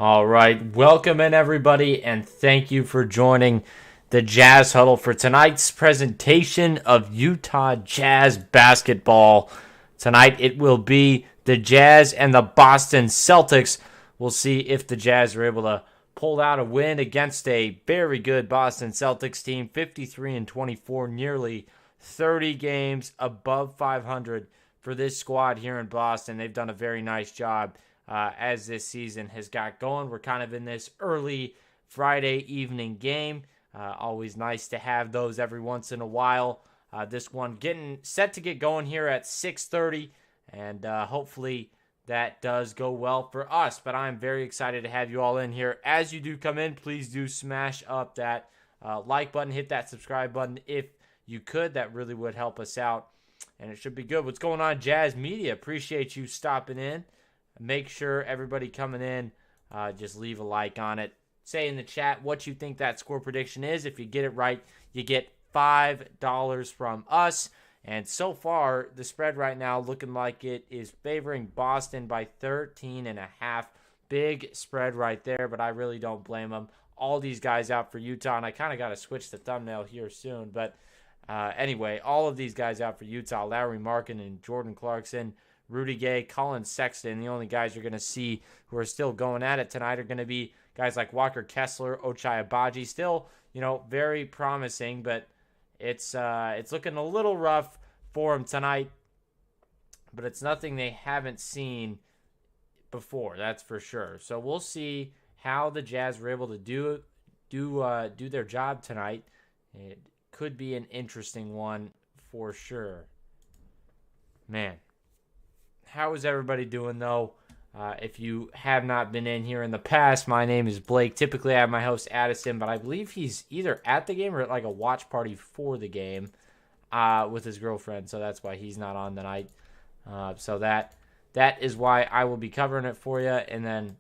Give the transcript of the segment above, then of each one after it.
All right, welcome in everybody, and thank you for joining the Jazz Huddle for tonight's presentation of Utah Jazz basketball. Tonight it will be the Jazz and the Boston Celtics. We'll see if the Jazz are able to pull out a win against a very good Boston Celtics team, 53-24, nearly 30 games above 500 for this squad here in Boston. They've done a very nice job as this season has got going. We're kind of in this early Friday evening game. Always nice to have those every once in a while. This one getting set to get going here at 6:30, and hopefully that does go well for us. But I'm very excited to have you all in here. As you do come in, please do smash up that like button, hit that subscribe button if you could. That really would help us out, and it should be good. What's going on, Jazz Media? Appreciate you stopping in. Make sure everybody coming in, just leave a like on it. Say in the chat what you think that score prediction is. If you get it right, you get $5 from us. And so far, the spread right now looking like it is favoring Boston by 13.5. Big spread right there, but I really don't blame them. All these guys out for Utah, and I kind of got to switch the thumbnail here soon. But anyway, all of these guys out for Utah. Lauri Markkanen and Jordan Clarkson, Rudy Gay, Colin Sexton. The only guys you're going to see who are still going at it tonight are going to be guys like Walker Kessler, Ochai Agbaji. Still, very promising, but it's looking a little rough for them tonight. But it's nothing they haven't seen before, that's for sure. So we'll see how the Jazz were able to do their job tonight. It could be an interesting one for sure. Man. How is everybody doing, though? If you have not been in here in the past, my name is Blake. Typically, I have my host, Addison, but I believe he's either at the game or at like a watch party for the game with his girlfriend, so that's why he's not on tonight. So that is why I will be covering it for you. And then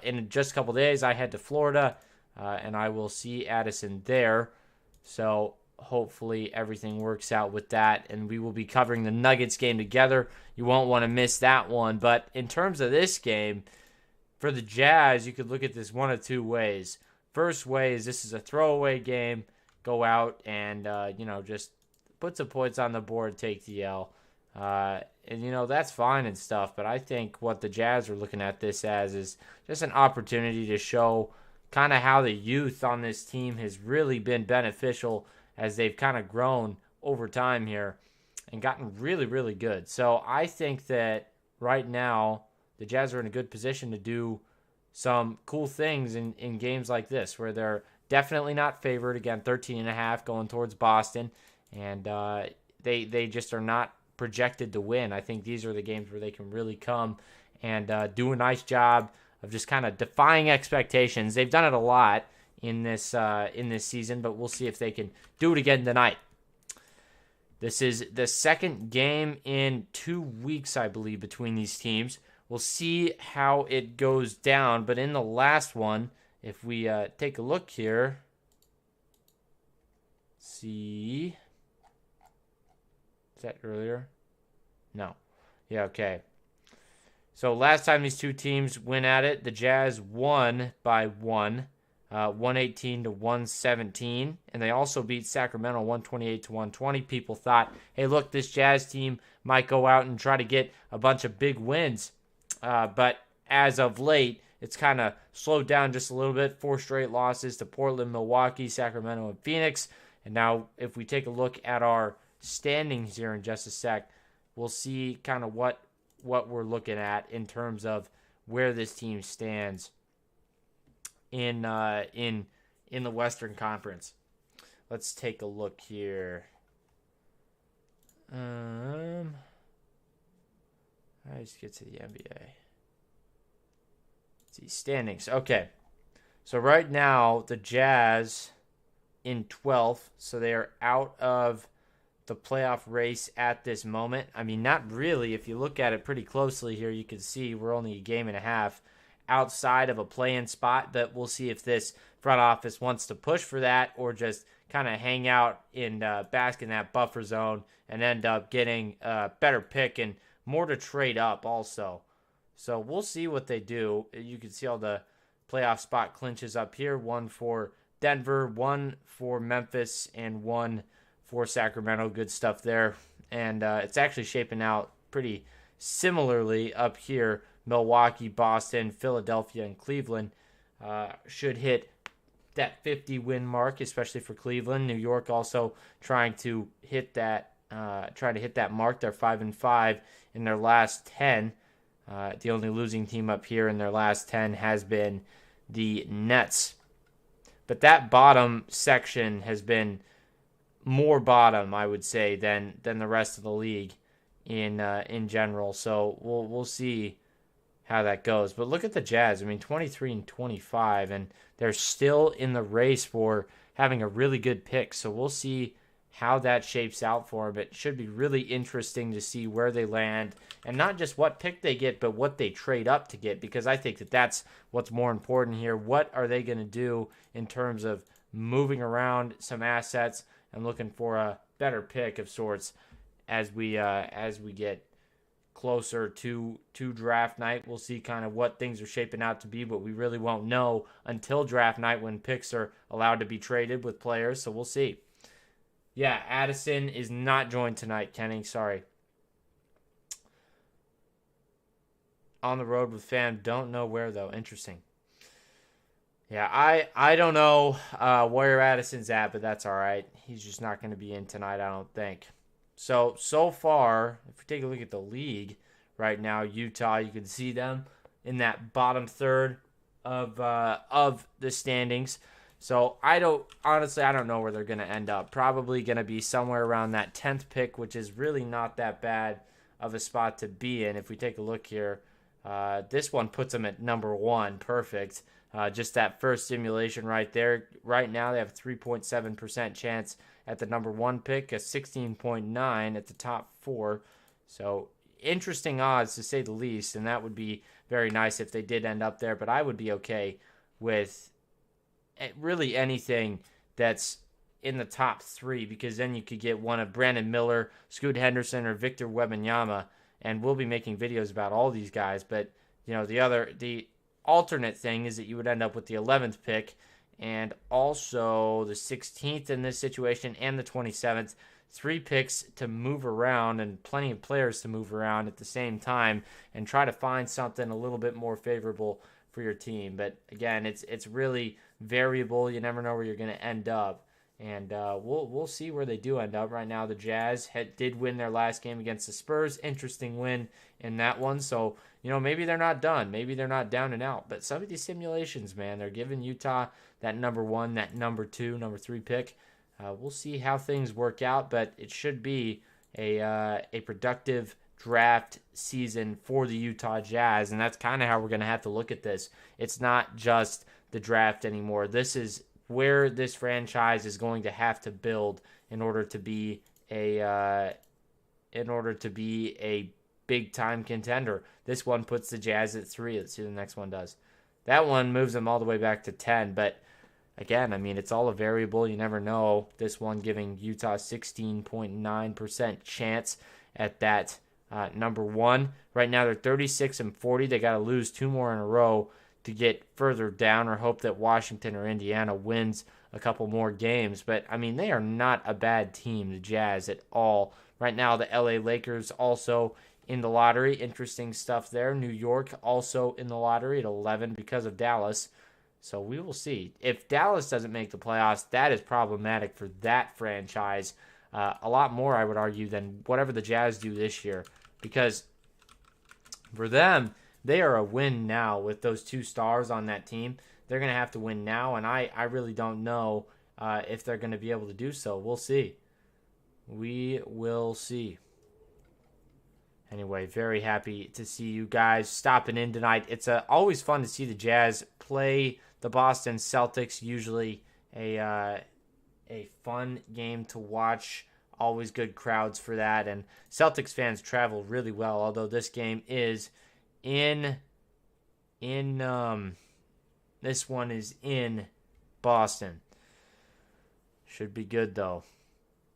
in just a couple days, I head to Florida, and I will see Addison there. So hopefully everything works out with that, and we will be covering the Nuggets game together. You won't want to miss that one. But in terms of this game, for the Jazz, you could look at this one of two ways. First way is this is a throwaway game. Go out and, just put some points on the board, take the L. And, that's fine and stuff. But I think what the Jazz are looking at this as is just an opportunity to show kind of how the youth on this team has really been beneficial as they've kind of grown over time here and gotten really, really good. So I think that right now the Jazz are in a good position to do some cool things in games like this where they're definitely not favored. Again, 13.5 going towards Boston, and they just are not projected to win. I think these are the games where they can really come and do a nice job of just kind of defying expectations. They've done it a lot in this season, but we'll see if they can do it again tonight. This is the second game in 2 weeks, I believe, between these teams. We'll see how it goes down, but in the last one, if we take a look here, see, is that earlier? No. Yeah, okay. So last time these two teams went at it, the Jazz won by 118-117, and they also beat Sacramento 128-120. People thought, hey, look, this Jazz team might go out and try to get a bunch of big wins, but as of late, it's kind of slowed down just a little bit. 4 straight losses to Portland, Milwaukee, Sacramento, and Phoenix. And now if we take a look at our standings here in just a sec, we'll see kind of what we're looking at in terms of where this team stands in the Western Conference. Let's take a look here. Let's get to the NBA. Let's see, standings. Okay. So right now, the Jazz in 12th, so they are out of the playoff race at this moment. I mean, not really. If you look at it pretty closely here, you can see we're only a game and a half outside of a play-in spot, but we'll see if this front office wants to push for that or just kind of hang out and bask in that buffer zone and end up getting a better pick and more to trade up also. So we'll see what they do. You can see all the playoff spot clinches up here. One for Denver, one for Memphis, and one for Sacramento. Good stuff there. And it's actually shaping out pretty similarly up here. Milwaukee, Boston, Philadelphia, and Cleveland should hit that 50-win mark, especially for Cleveland. New York also trying to hit that mark. They're 5-5 in their last 10. The only losing team up here in their last 10 has been the Nets. But that bottom section has been more bottom, I would say, than the rest of the league in general. So we'll see how that goes. But look at the Jazz. I mean, 23-25, and they're still in the race for having a really good pick. So we'll see how that shapes out for them. It should be really interesting to see where they land, and not just what pick they get, but what they trade up to get, because I think that's what's more important here. What are they going to do in terms of moving around some assets and looking for a better pick of sorts as we get closer to draft night? We'll see kind of what things are shaping out to be, but we really won't know until draft night when picks are allowed to be traded with players. So we'll see. Yeah, Addison is not joined tonight, Kenny. Sorry. On the road with fam. Don't know where, though. Interesting. Yeah, I don't know where Addison's at, but that's all right. He's just not going to be in tonight, I don't think. So far, if we take a look at the league right now, Utah, you can see them in that bottom third of the standings. So I don't know where they're going to end up. Probably going to be somewhere around that 10th pick, which is really not that bad of a spot to be in. If we take a look here, this one puts them at number 1. Perfect. Just that first simulation right there. Right now they have a 3.7% chance at the number 1 pick, a 16.9 at the top 4. So interesting odds to say the least, and that would be very nice if they did end up there. But I would be okay with really anything that's in the top 3, because then you could get one of Brandon Miller, Scoot Henderson, or Victor Wembanyama, and we'll be making videos about all these guys. But the alternate thing is that you would end up with the 11th pick and also the 16th in this situation and the 27th. 3 picks to move around and plenty of players to move around at the same time and try to find something a little bit more favorable for your team. But again, it's really variable. You never know where you're going to end up, and we'll see where they do end up. Right now, the Jazz did win their last game against the Spurs. Interesting win in that one. So maybe they're not done. Maybe they're not down and out. But some of these simulations, man, they're giving Utah that number 1, that number 2, number 3 pick. We'll see how things work out, but it should be a productive draft season for the Utah Jazz, and that's kind of how we're going to have to look at this. It's not just the draft anymore. This is where this franchise is going to have to build in order to be a big time contender. This one puts the Jazz at 3. Let's see what the next one does. That one moves them all the way back to 10, but again, I mean, it's all a variable. You never know. This one giving Utah 16.9% chance at that number 1. Right now they're 36-40. They got to lose 2 more in a row to get further down, or hope that Washington or Indiana wins a couple more games. But I mean, they are not a bad team, the Jazz, at all. Right now the LA Lakers also in the lottery. Interesting stuff there. New York also in the lottery at 11 because of Dallas. So we will see. If Dallas doesn't make the playoffs, that is problematic for that franchise. A lot more, I would argue, than whatever the Jazz do this year. Because for them, they are a win now with those 2 stars on that team. They're going to have to win now, and I really don't know if they're going to be able to do so. We'll see. We will see. Anyway, very happy to see you guys stopping in tonight. It's always fun to see the Jazz play the Boston Celtics. Usually a fun game to watch. Always good crowds for that. And Celtics fans travel really well, although this game is this one is in Boston. Should be good, though.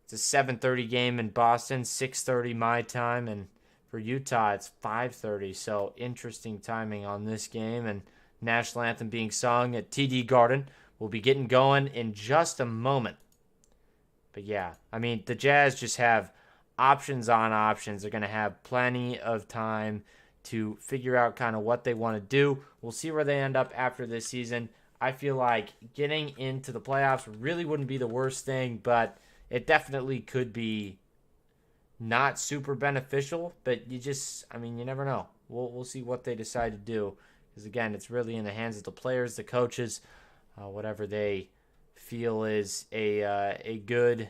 It's a 7:30 game in Boston, 6:30 my time, and for Utah it's 5:30. So interesting timing on this game, and national anthem being sung at TD Garden. We'll be getting going in just a moment. But yeah, I mean, the Jazz just have options on options. They're going to have plenty of time to figure out kind of what they want to do. We'll see where they end up after this season. I feel like getting into the playoffs really wouldn't be the worst thing, but it definitely could be not super beneficial. But you never know. We'll see what they decide to do. Because, again, it's really in the hands of the players, the coaches, whatever they feel is a good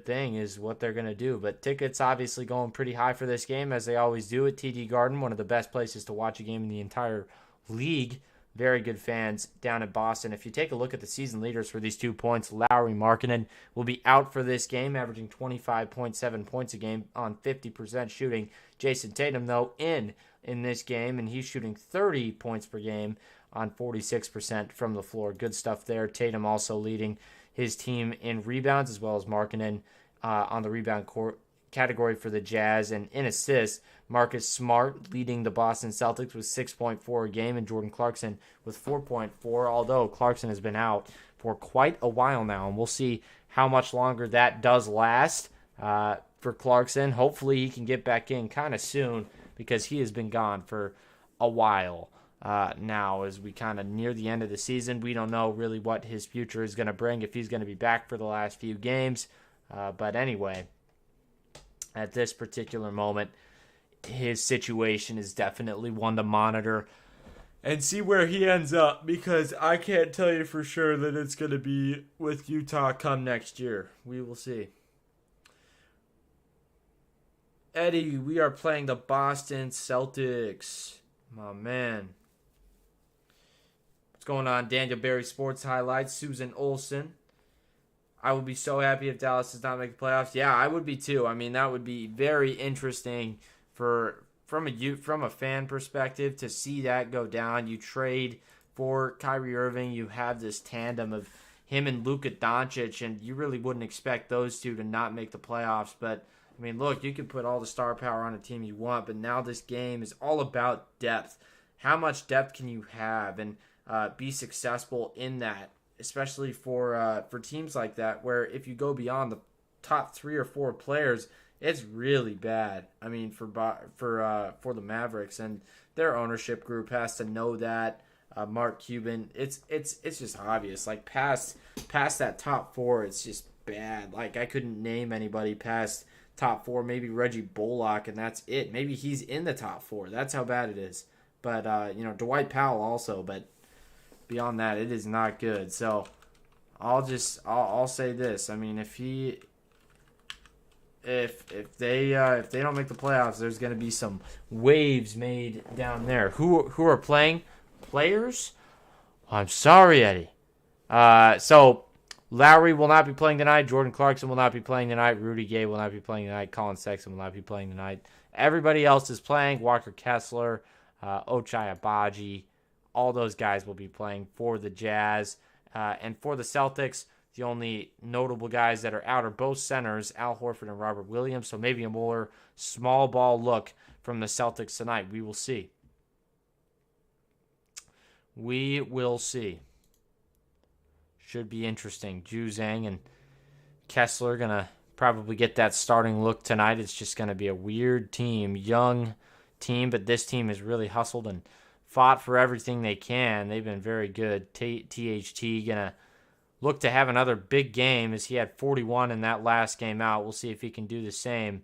thing is what they're going to do. But tickets obviously going pretty high for this game, as they always do at TD Garden, one of the best places to watch a game in the entire league. Very good fans down in Boston. If you take a look at the season leaders for these 2 points, Lauri Markkanen will be out for this game, averaging 25.7 points a game on 50% shooting. Jason Tatum, though, in this game, and he's shooting 30 points per game on 46% from the floor. Good stuff there. Tatum also leading his team in rebounds, as well as Markkanen on the rebound category for the Jazz. And in assists, Marcus Smart leading the Boston Celtics with 6.4 a game, and Jordan Clarkson with 4.4, although Clarkson has been out for quite a while now, and we'll see how much longer that does last for Clarkson. Hopefully he can get back in kind of soon, because he has been gone for a while now as we kind of near the end of the season. We don't know really what his future is going to bring, if he's going to be back for the last few games. But anyway, at this particular moment, his situation is definitely one to monitor and see where he ends up, because I can't tell you for sure that it's going to be with Utah come next year. We will see. Eddie, we are playing the Boston Celtics. My man. What's going on? Daniel Berry Sports Highlights. Susan Olson. I would be so happy if Dallas does not make the playoffs. Yeah, I would be too. I mean, that would be very interesting from a fan perspective to see that go down. You trade for Kyrie Irving. You have this tandem of him and Luka Doncic, and you really wouldn't expect those two to not make the playoffs. But I mean, look, you can put all the star power on a team you want, but now this game is all about depth. How much depth can you have and be successful in that, especially for teams like that, where if you go beyond the top 3 or 4 players, it's really bad. I mean, for the Mavericks, and their ownership group has to know that. Mark Cuban, it's just obvious. Like past that top 4, it's just bad. Like I couldn't name anybody past top 4, maybe Reggie Bullock, and that's it. Maybe he's in the top 4. That's how bad it is. But Dwight Powell also. But beyond that, it is not good. So I'll say this. I mean, if they don't make the playoffs, there's going to be some waves made down there. Who are playing? Players? I'm sorry, Eddie. So Lowry will not be playing tonight. Jordan Clarkson will not be playing tonight. Rudy Gay will not be playing tonight. Colin Sexton will not be playing tonight. Everybody else is playing. Walker Kessler, Ochai Agbaji, all those guys will be playing for the Jazz. And for the Celtics, the only notable guys that are out are both centers, Al Horford and Robert Williams. So maybe a more small ball look from the Celtics tonight. We will see. We will see. Should be interesting. Ju Zhang and Kessler going to probably get that starting look tonight. It's just going to be a weird team, young team, but this team has really hustled and fought for everything they can. They've been very good. THT going to look to have another big game, as he had 41 in that last game out. We'll see if he can do the same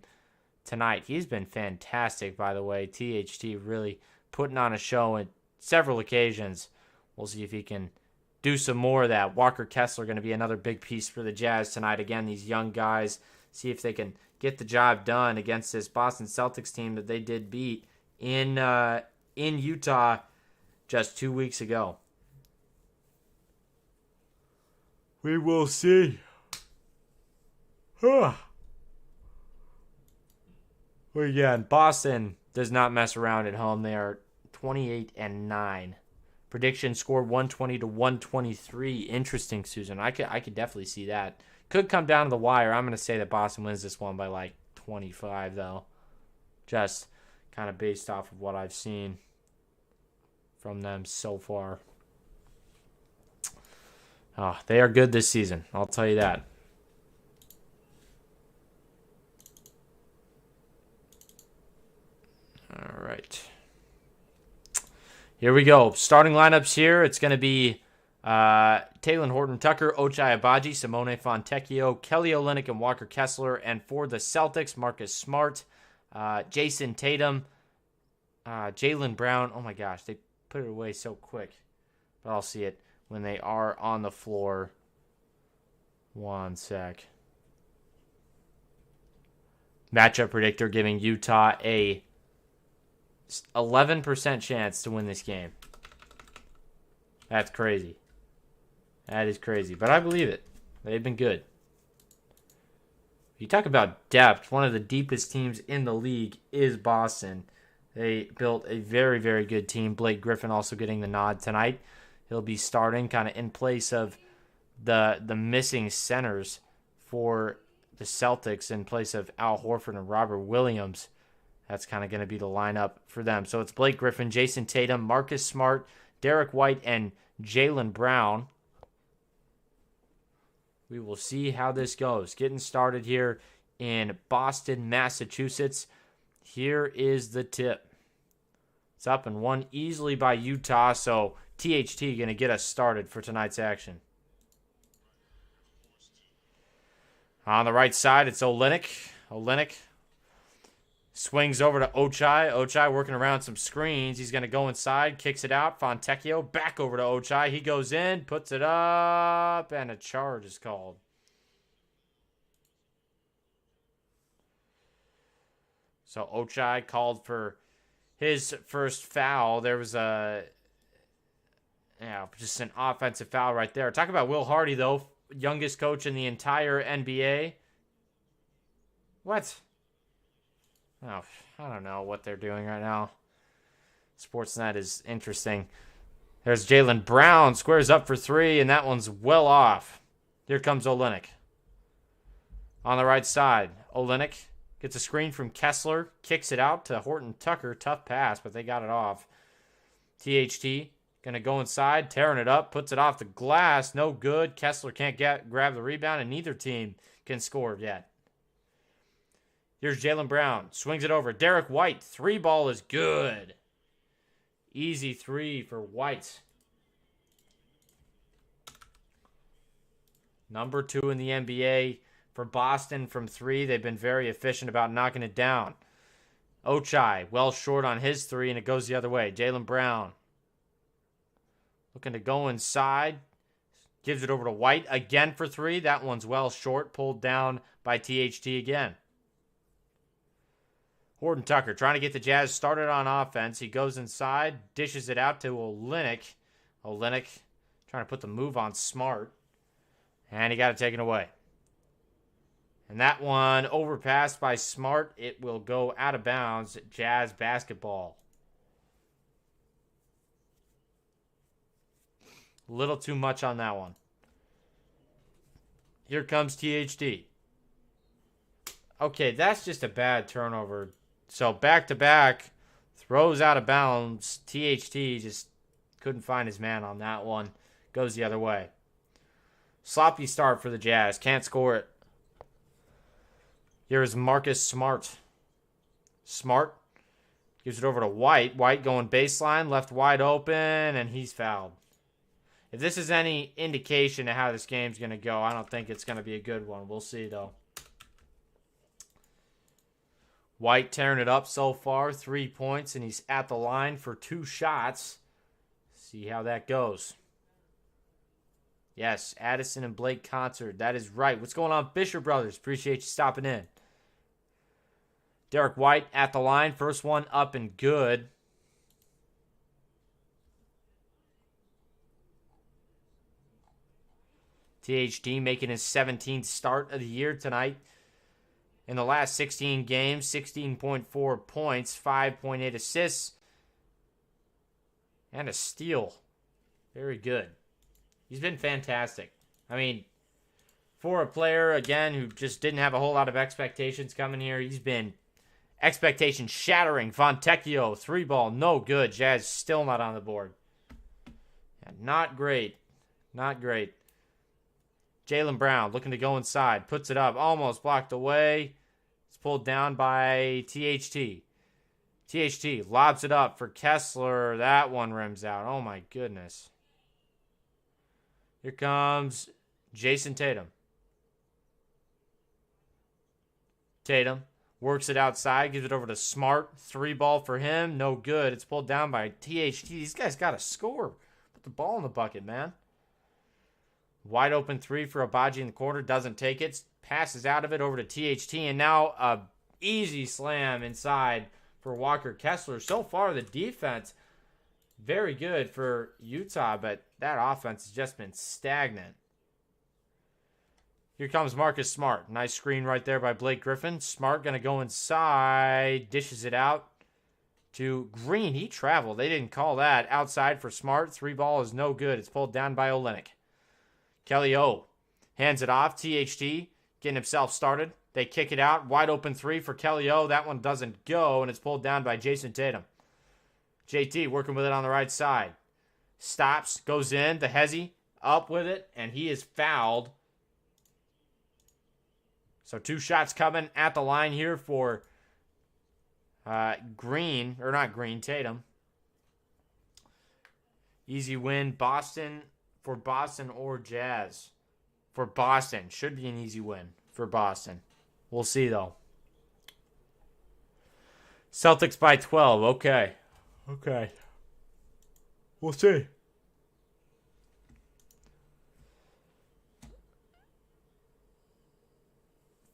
tonight. He's been fantastic, by the way. THT really putting on a show at several occasions. We'll see if he can do some more of that. Walker Kessler going to be another big piece for the Jazz tonight. Again, these young guys, see if they can get the job done against this Boston Celtics team that they did beat in Utah just 2 weeks ago. We will see. Well, again, Boston does not mess around at home. They are 28-9. Prediction score 120 to 123. Interesting, Susan. I could definitely see that. Could come down to the wire. I'm going to say that Boston wins this one by like 25, though. Just kind of based off of what I've seen from them so far. Oh, they are good this season. I'll tell you that. All right. Here we go. Starting lineups here. It's going to be Taylor Horton-Tucker, Ochai Agbaji, Simone Fontecchio, Kelly Olynyk, and Walker Kessler. And for the Celtics, Marcus Smart, Jason Tatum, Jaylen Brown. Oh my gosh, they put it away so quick. But I'll see it when they are on the floor. One sec. Matchup predictor giving Utah a 11% chance to win this game. That's crazy. That is crazy. But I believe it. They've been good. You talk about depth. One of the deepest teams in the league is Boston. They built a very, very good team. Blake Griffin also getting the nod tonight. He'll be starting kind of in place of the missing centers for the Celtics in place of Al Horford and Robert Williams. That's kind of going to be the lineup for them. So it's Blake Griffin, Jason Tatum, Marcus Smart, Derek White, and Jaylen Brown. We will see how this goes. Getting started here in Boston, Massachusetts. Here is the tip. It's up and won easily by Utah, so THT going to get us started for tonight's action. On the right side, it's Olynyk. Olynyk swings over to Ochai. Ochai working around some screens. He's going to go inside, kicks it out. Fontecchio back over to Ochai. He goes in, puts it up, and a charge is called. So Ochai called for his first foul. There was just an offensive foul right there. Talk about Will Hardy, though. Youngest coach in the entire NBA. What? Oh, I don't know what they're doing right now. Sportsnet is interesting. There's Jaylen Brown. Squares up for three, and that one's well off. Here comes Olynyk. On the right side, Olynyk gets a screen from Kessler. Kicks it out to Horton-Tucker. Tough pass, but they got it off. THT going to go inside, tearing it up. Puts it off the glass. No good. Kessler can't grab the rebound, and neither team can score yet. Here's Jaylen Brown. Swings it over. Derek White. Three ball is good. Easy three for White. Number 2 in the NBA for Boston from three. They've been very efficient about knocking it down. Ochai, well short on his three, and it goes the other way. Jaylen Brown looking to go inside. Gives it over to White again for three. That one's well short. Pulled down by THT again. Horton-Tucker trying to get the Jazz started on offense. He goes inside, dishes it out to Olynyk. Olynyk trying to put the move on Smart. And he got it taken away. And that one overpassed by Smart. It will go out of bounds. Jazz basketball. A little too much on that one. Here comes THT. Okay, that's just a bad turnover. So back-to-back, throws out of bounds. THT just couldn't find his man on that one. Goes the other way. Sloppy start for the Jazz. Can't score it. Here is Marcus Smart. Smart gives it over to White. White going baseline, left wide open, and he's fouled. If this is any indication of how this game's going to go, I don't think it's going to be a good one. We'll see, though. White tearing it up so far, 3 points, and he's at the line for 2 shots. See how that goes. Yes, Addison and Blake concert. That is right. What's going on, Fisher Brothers? Appreciate you stopping in. Derek White at the line. First one up and good. THT making his 17th start of the year tonight. In the last 16 games, 16.4 points, 5.8 assists, and a steal. Very good. He's been fantastic. I mean, for a player, again, who just didn't have a whole lot of expectations coming here, he's been Expectation shattering. Fontecchio, 3-ball, no good. Jazz still not on the board. Yeah, not great. Not great. Jaylen Brown looking to go inside. Puts it up. Almost blocked away. It's pulled down by THT. THT lobs it up for Kessler. That one rims out. Oh my goodness. Here comes Jason Tatum. Tatum works it outside, gives it over to Smart. 3-ball for him, no good. It's pulled down by THT. These guys got to score. Put the ball in the bucket, man. Wide open 3 for Agbaji in the corner, doesn't take it. Passes out of it over to THT, and now a easy slam inside for Walker Kessler. So far, the defense, very good for Utah, but that offense has just been stagnant. Here comes Marcus Smart. Nice screen right there by Blake Griffin. Smart going to go inside. Dishes it out to Green. He traveled. They didn't call that. Outside for Smart. 3-ball is no good. It's pulled down by Olynyk. Kelly O hands it off. THT getting himself started. They kick it out. Wide open 3 for Kelly O. That one doesn't go, and it's pulled down by Jason Tatum. JT working with it on the right side. Stops. Goes in. The Hezzy up with it, and he is fouled. So 2 shots coming at the line here for Tatum. Easy win. Boston or Jazz. For Boston. Should be an easy win for Boston. We'll see, though. Celtics by 12. Okay. We'll see.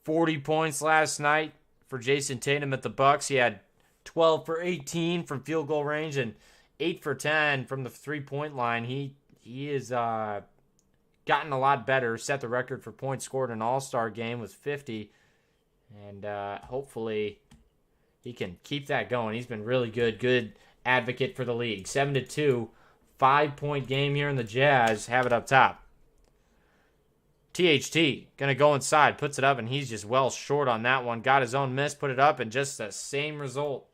$40 points last night for Jason Tatum at the Bucks. He had 12 for 18 from field goal range and 8 for 10 from the 3-point line. He has gotten a lot better. Set the record for points scored in an All-Star game with 50, and hopefully he can keep that going. He's been really good. Good advocate for the league. 7-2, 5-point game here in the Jazz. Have it up top. THT going to go inside, puts it up, and he's just well short on that one. Got his own miss, put it up, and just the same result.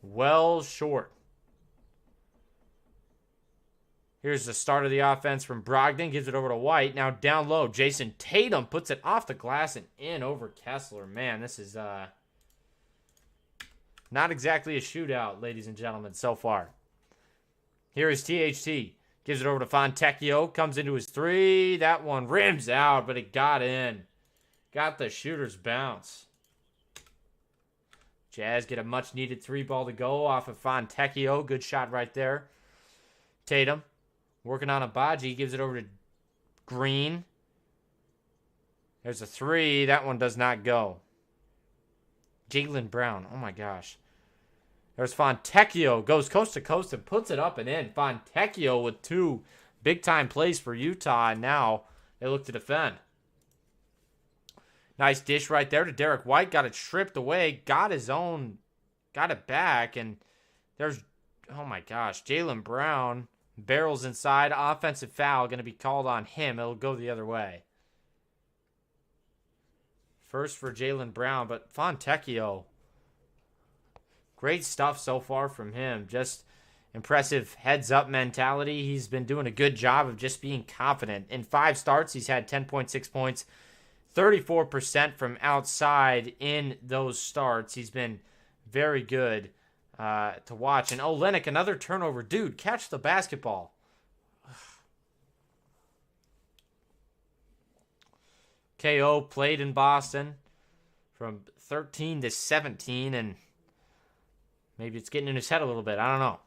Well short. Here's the start of the offense from Brogden. Gives it over to White. Now down low, Jason Tatum puts it off the glass and in over Kessler. Man, this is not exactly a shootout, ladies and gentlemen, so far. Here is THT. Gives it over to Fontecchio. Comes into his 3. That one rims out, but it got in. Got the shooter's bounce. Jazz get a much-needed 3-ball to go off of Fontecchio. Good shot right there. Tatum working on Agbaji. Gives it over to Green. There's a 3. That one does not go. Jaylen Brown. Oh, my gosh. There's Fontecchio, goes coast to coast and puts it up and in. Fontecchio with 2 big-time plays for Utah, and now they look to defend. Nice dish right there to Derek White. Got it stripped away, got it back, and there's, oh my gosh, Jaylen Brown barrels inside. Offensive foul going to be called on him. It'll go the other way. First for Jaylen Brown, but Fontecchio, great stuff so far from him. Just impressive heads-up mentality. He's been doing a good job of just being confident. In 5 starts, he's had 10.6 points, 34% from outside in those starts. He's been very good to watch. And Olynyk, another turnover. Dude, catch the basketball. KO played in Boston from 13 to 17, and maybe it's getting in his head a little bit. I don't know.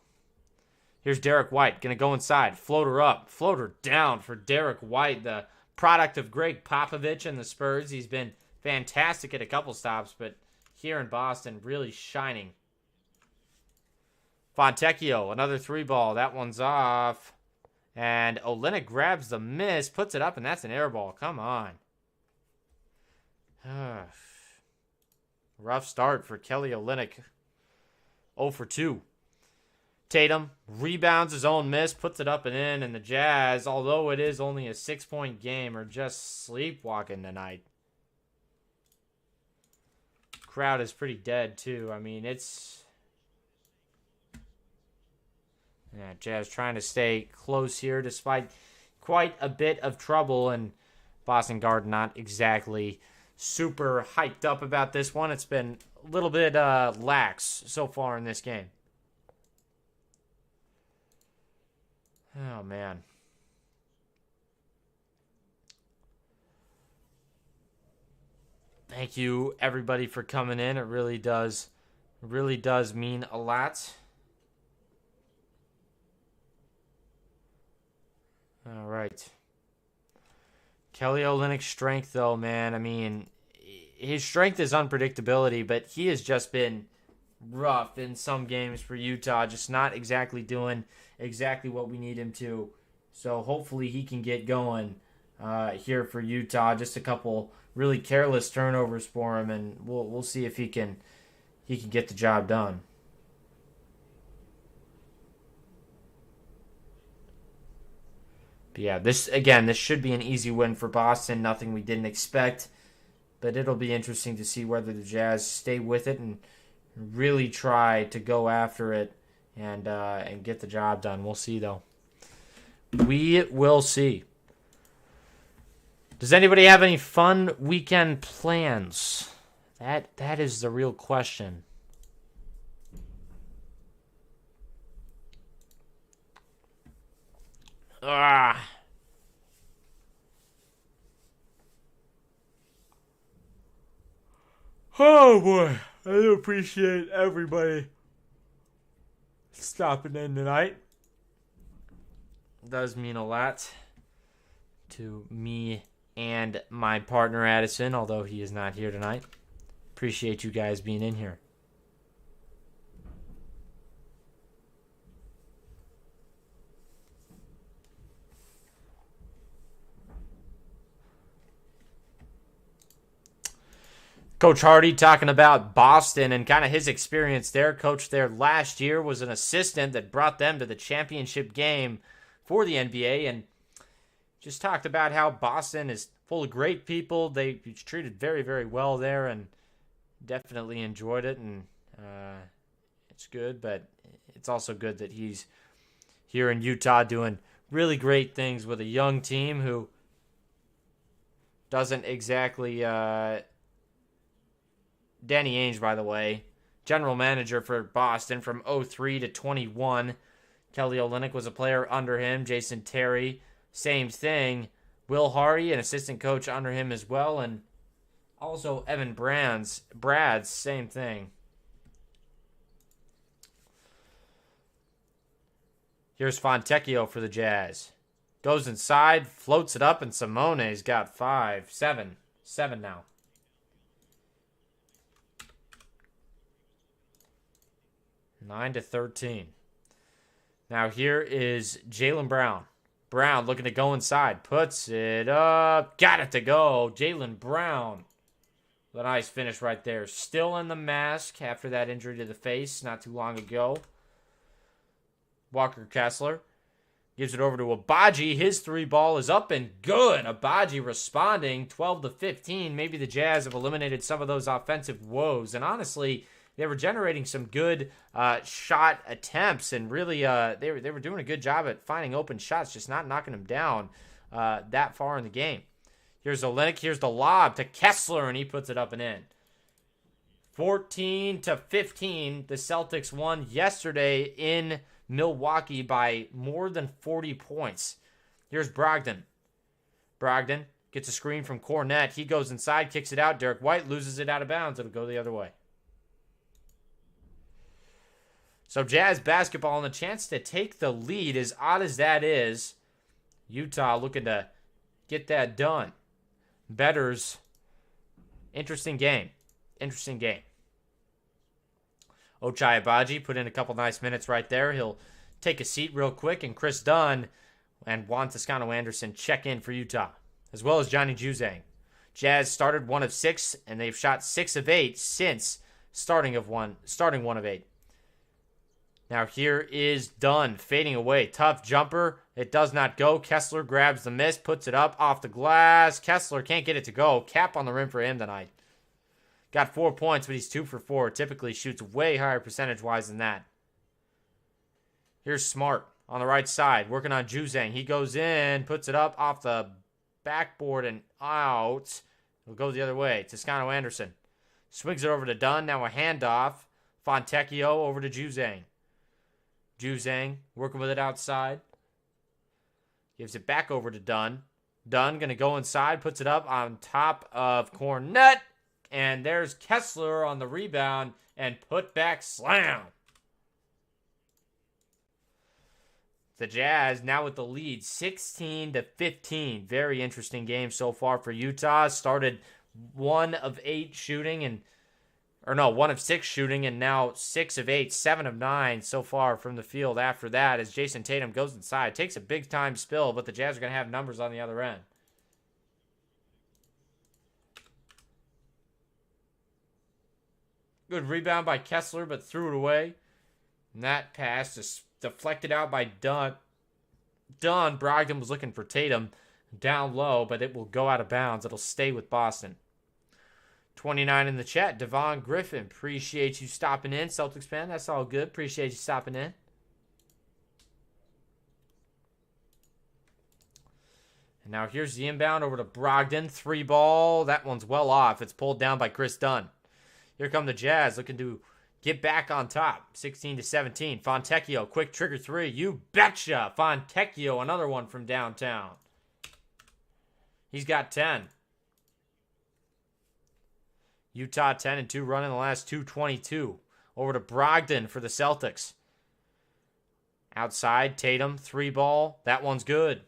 Here's Derek White. Going to go inside. Floater up. Floater down for Derek White, the product of Greg Popovich and the Spurs. He's been fantastic at a couple stops, but here in Boston, really shining. Fontecchio, another 3-ball. That one's off. And Olynyk grabs the miss, puts it up, and that's an air ball. Come on. Rough start for Kelly Olynyk. 0 for 2. Tatum rebounds his own miss, puts it up and in, and the Jazz, although it is only a 6-point game, are just sleepwalking tonight. crowd is pretty dead, too. I mean, it's... Yeah, Jazz trying to stay close here despite quite a bit of trouble, and Boston Garden not exactly super hyped up about this one. It's been a little bit lax so far in this game. Oh, man. Thank you, everybody, for coming in. It really does mean a lot. All right. Kelly Olynyk's strength, though, man. I mean, his strength is unpredictability, but he has just been rough in some games for Utah, just not exactly doing exactly what we need him to. So hopefully he can get going here for Utah. Just a couple really careless turnovers for him, and we'll see if he can get the job done. But yeah, this should be an easy win for Boston. Nothing we didn't expect, but it'll be interesting to see whether the Jazz stay with it and really try to go after it and get the job done. We'll see, though. We will see. Does anybody have any fun weekend plans? That is the real question. Ah. Oh boy, I do appreciate everybody stopping in tonight. It does mean a lot to me and my partner Addison, although he is not here tonight. Appreciate you guys being in here. Coach Hardy talking about Boston and kind of his experience there. Coach there last year, was an assistant that brought them to the championship game for the NBA, and just talked about how Boston is full of great people. They treated very, very well there and definitely enjoyed it, and it's good, but it's also good that he's here in Utah doing really great things with a young team who doesn't exactly... Danny Ainge, by the way, general manager for Boston from 03 to 21. Kelly Olynyk was a player under him. Jason Terry, same thing. Will Hardy, an assistant coach under him as well. And also Evan Brad's, same thing. Here's Fontecchio for the Jazz. Goes inside, floats it up, and Simone's got 7 now. Nine to 13. Now here is Jaylen Brown. Brown looking to go inside. Puts it up. Got it to go. Jaylen Brown. A nice finish right there. Still in the mask after that injury to the face not too long ago. Walker Kessler gives it over to Agbaji. His three ball is up and good. Agbaji responding 12 to 15. Maybe the Jazz have eliminated some of those offensive woes. And honestly, they were generating some good shot attempts, and really they were doing a good job at finding open shots, just not knocking them down that far in the game. Here's Olynyk. Here's the lob to Kessler, and he puts it up and in. 14 to 15. The Celtics won yesterday in Milwaukee by more than 40 points. Here's Brogden. Brogden gets a screen from Cornette. He goes inside, kicks it out. Derek White loses it out of bounds. It'll go the other way. So Jazz basketball and a chance to take the lead, as odd as that is. Utah looking to get that done. Bettors, interesting game. Interesting game. Ochai Agbaji put in a couple nice minutes right there. He'll take a seat real quick, and Chris Dunn and Juan Toscano-Anderson check in for Utah, as well as Johnny Juzang. Jazz started 1 of 6, and they've shot 6 of 8 since starting 1 of 8. Now here is Dunn fading away. Tough jumper. It does not go. Kessler grabs the miss, puts it up off the glass. Kessler can't get it to go. Cap on the rim for him tonight. Got 4 points, but he's 2 for 4. Typically shoots way higher percentage-wise than that. Here's Smart on the right side, working on Juzang. He goes in, puts it up off the backboard and out. It'll go the other way. Toscano Anderson swings it over to Dunn. Now a handoff. Fontecchio over to Juzang. Juzang working with it outside. Gives it back over to Dunn. Dunn going to go inside, puts it up on top of Cornette. And there's Kessler on the rebound and put back slam. The Jazz now with the lead, 16-15. Very interesting game so far for Utah. Started 1 of 6 shooting, and now 6 of 8, 7 of 9 so far from the field after that as Jason Tatum goes inside. Takes a big time spill, but the Jazz are going to have numbers on the other end. Good rebound by Kessler, but threw it away. And that pass is deflected out by Dunn. Brogden was looking for Tatum down low, but it will go out of bounds. It'll stay with Boston. 29 in the chat. Devon Griffin, appreciate you stopping in. Celtics fan, that's all good. Appreciate you stopping in. And now here's the inbound over to Brogden. 3 ball. That one's well off. It's pulled down by Chris Dunn. Here come the Jazz looking to get back on top. 16-17. Fontecchio, quick trigger 3. You betcha. Fontecchio, another one from downtown. He's got 10. Utah 10-2 running the last 2:22. Over to Brogden for the Celtics. Outside, Tatum, 3 ball. That one's good.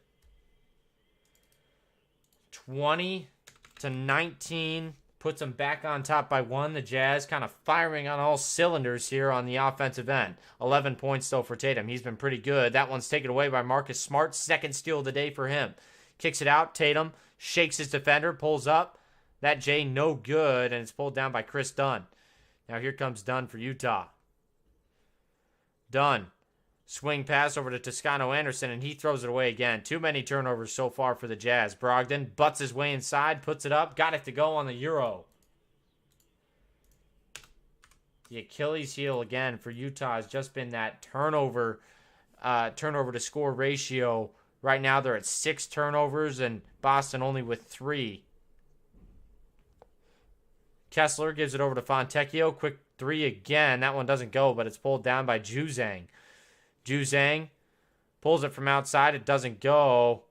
20-19. Puts them back on top by 1. The Jazz kind of firing on all cylinders here on the offensive end. 11 points, though, for Tatum. He's been pretty good. That one's taken away by Marcus Smart. Second steal of the day for him. Kicks it out. Tatum shakes his defender, pulls up. That J no good, and it's pulled down by Chris Dunn. Now here comes Dunn for Utah. Dunn. Swing pass over to Toscano Anderson, and he throws it away again. Too many turnovers so far for the Jazz. Brogden butts his way inside, puts it up, got it to go on the Euro. The Achilles heel again for Utah has just been that turnover to score ratio. Right now they're at 6 turnovers, and Boston only with 3. Kessler gives it over to Fontecchio. Quick 3 again. That one doesn't go, but it's pulled down by Juzang. Juzang pulls it from outside. It doesn't go.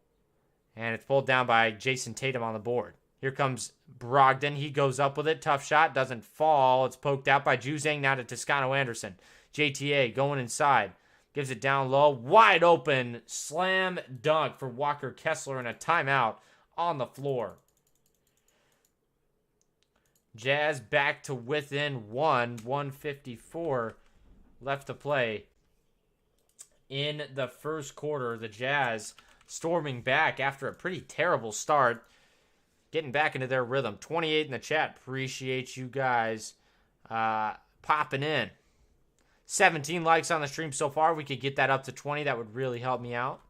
And it's pulled down by Jason Tatum on the board. Here comes Brogden. He goes up with it. Tough shot. Doesn't fall. It's poked out by Juzang. Now to Toscano Anderson. JTA going inside. Gives it down low. Wide open. Slam dunk for Walker Kessler and a timeout on the floor. Jazz back to within 1. 1:54 left to play. In the first quarter, the Jazz storming back after a pretty terrible start. Getting back into their rhythm. 28 in the chat. Appreciate you guys popping in. 17 likes on the stream so far. We could get that up to 20. That would really help me out.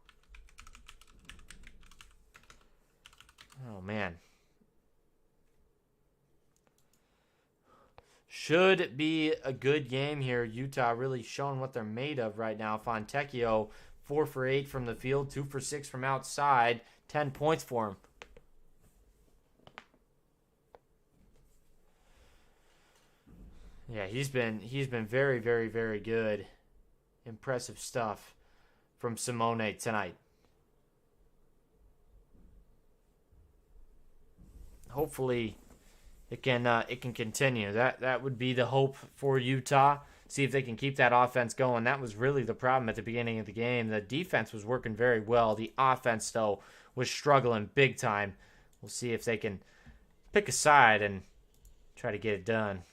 Oh, man. Should be a good game here. Utah really showing what they're made of right now. Fontecchio, 4 for 8 from the field, 2 for 6 from outside. 10 points for him. Yeah, he's been very, very, very good. Impressive stuff from Simone tonight. Hopefully it can continue. That would be the hope for Utah. See if they can keep that offense going. That was really the problem at the beginning of the game. The defense was working very well. The offense, though, was struggling big time. We'll see if they can pick a side and try to get it done.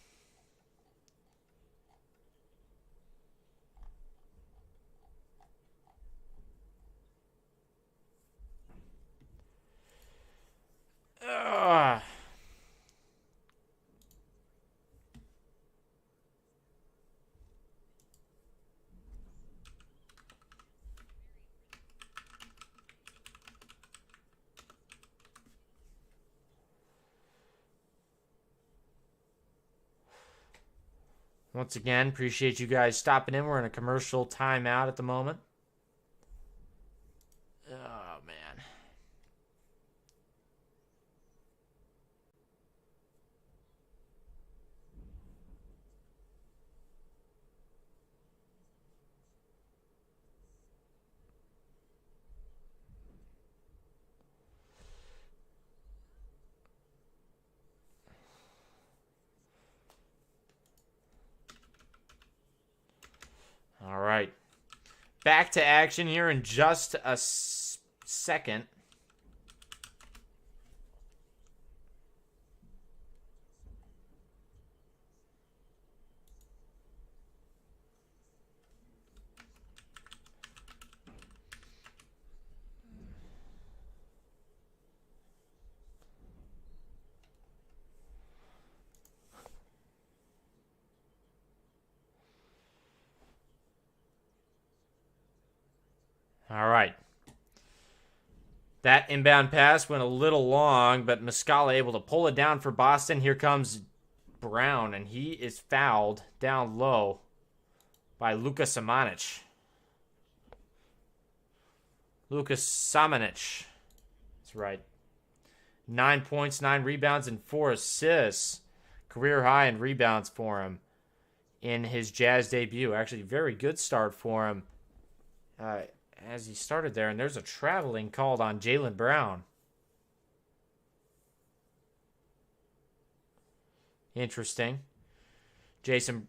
Once again, appreciate you guys stopping in. We're in a commercial timeout at the moment. Oh, man. All right. Back to action here in just a second. All right. That inbound pass went a little long, but Muscala able to pull it down for Boston. Here comes Brown, and he is fouled down low by Luka Samanic. That's right. 9 points, 9 rebounds, and 4 assists. Career high in rebounds for him in his Jazz debut. Actually, very good start for him as he started there. And there's a traveling called on Jaylen Brown. Interesting. Jaylen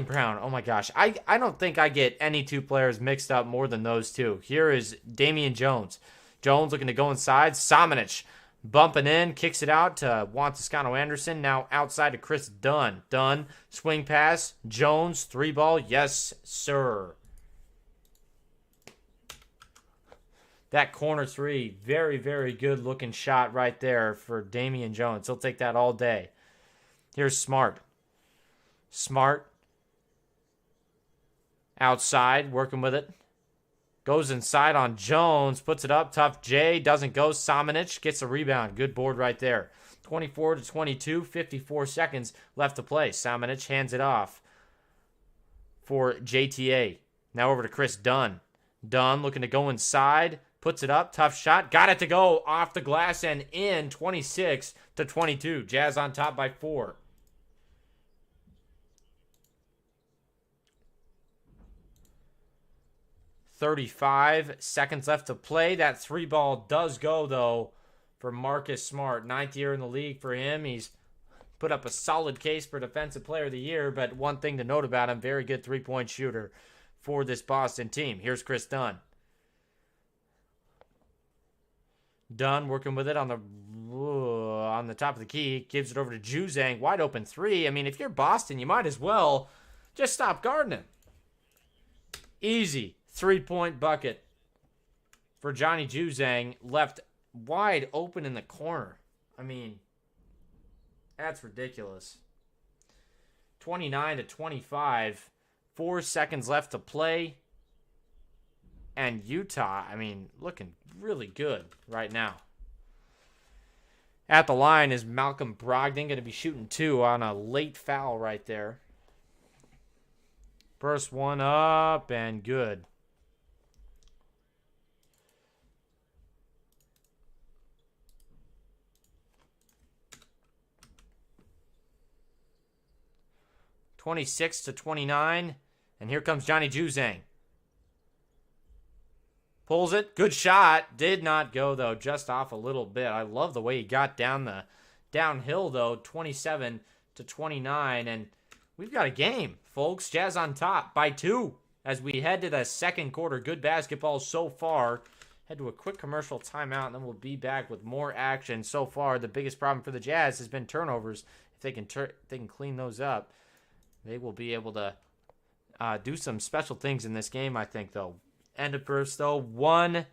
Brown. Oh my gosh. I don't think I get any two players mixed up more than those two. Here is Damian Jones. Jones looking to go inside. Samanic bumping in, kicks it out to Juan Toscano-Anderson. Now outside to Chris Dunn. Dunn, swing pass. Jones, 3-ball. Yes, sir. That corner three, very, very good looking shot right there for Damian Jones. He'll take that all day. Here's Smart. Smart. Outside, working with it. Goes inside on Jones, puts it up. Tough J, doesn't go. Samanic gets a rebound. Good board right there. 24-22, 54 seconds left to play. Samanic hands it off for JTA. Now over to Chris Dunn. Dunn looking to go inside. Puts it up. Tough shot. Got it to go off the glass and in. 26-22. Jazz on top by 4. .35 seconds left to play. That 3-ball does go, though, for Marcus Smart. 9th year in the league for him. He's put up a solid case for Defensive Player of the Year, but one thing to note about him, very good three-point shooter for this Boston team. Here's Chris Dunn. Dunn working with it on the top of the key. Gives it over to Juzang. Wide open 3. I mean, if you're Boston, you might as well just stop guarding him. Easy 3-point bucket for Johnny Juzang. Left wide open in the corner. I mean, that's ridiculous. 29-25. 4 seconds left to play. And Utah, I mean, looking really good right now. At the line is Malcolm Brogden, going to be shooting 2 on a late foul right there. First one up and good. (26-29), and here comes Johnny Juzang. Pulls it. Good shot. Did not go, though. Just off a little bit. I love the way he got down the downhill, though. 27-29. And we've got a game, folks. Jazz on top by 2 as we head to the second quarter. Good basketball so far. Head to a quick commercial timeout, and then we'll be back with more action. So far, the biggest problem for the Jazz has been turnovers. If they can clean those up, they will be able to do some special things in this game, I think, though. End of first, though. 1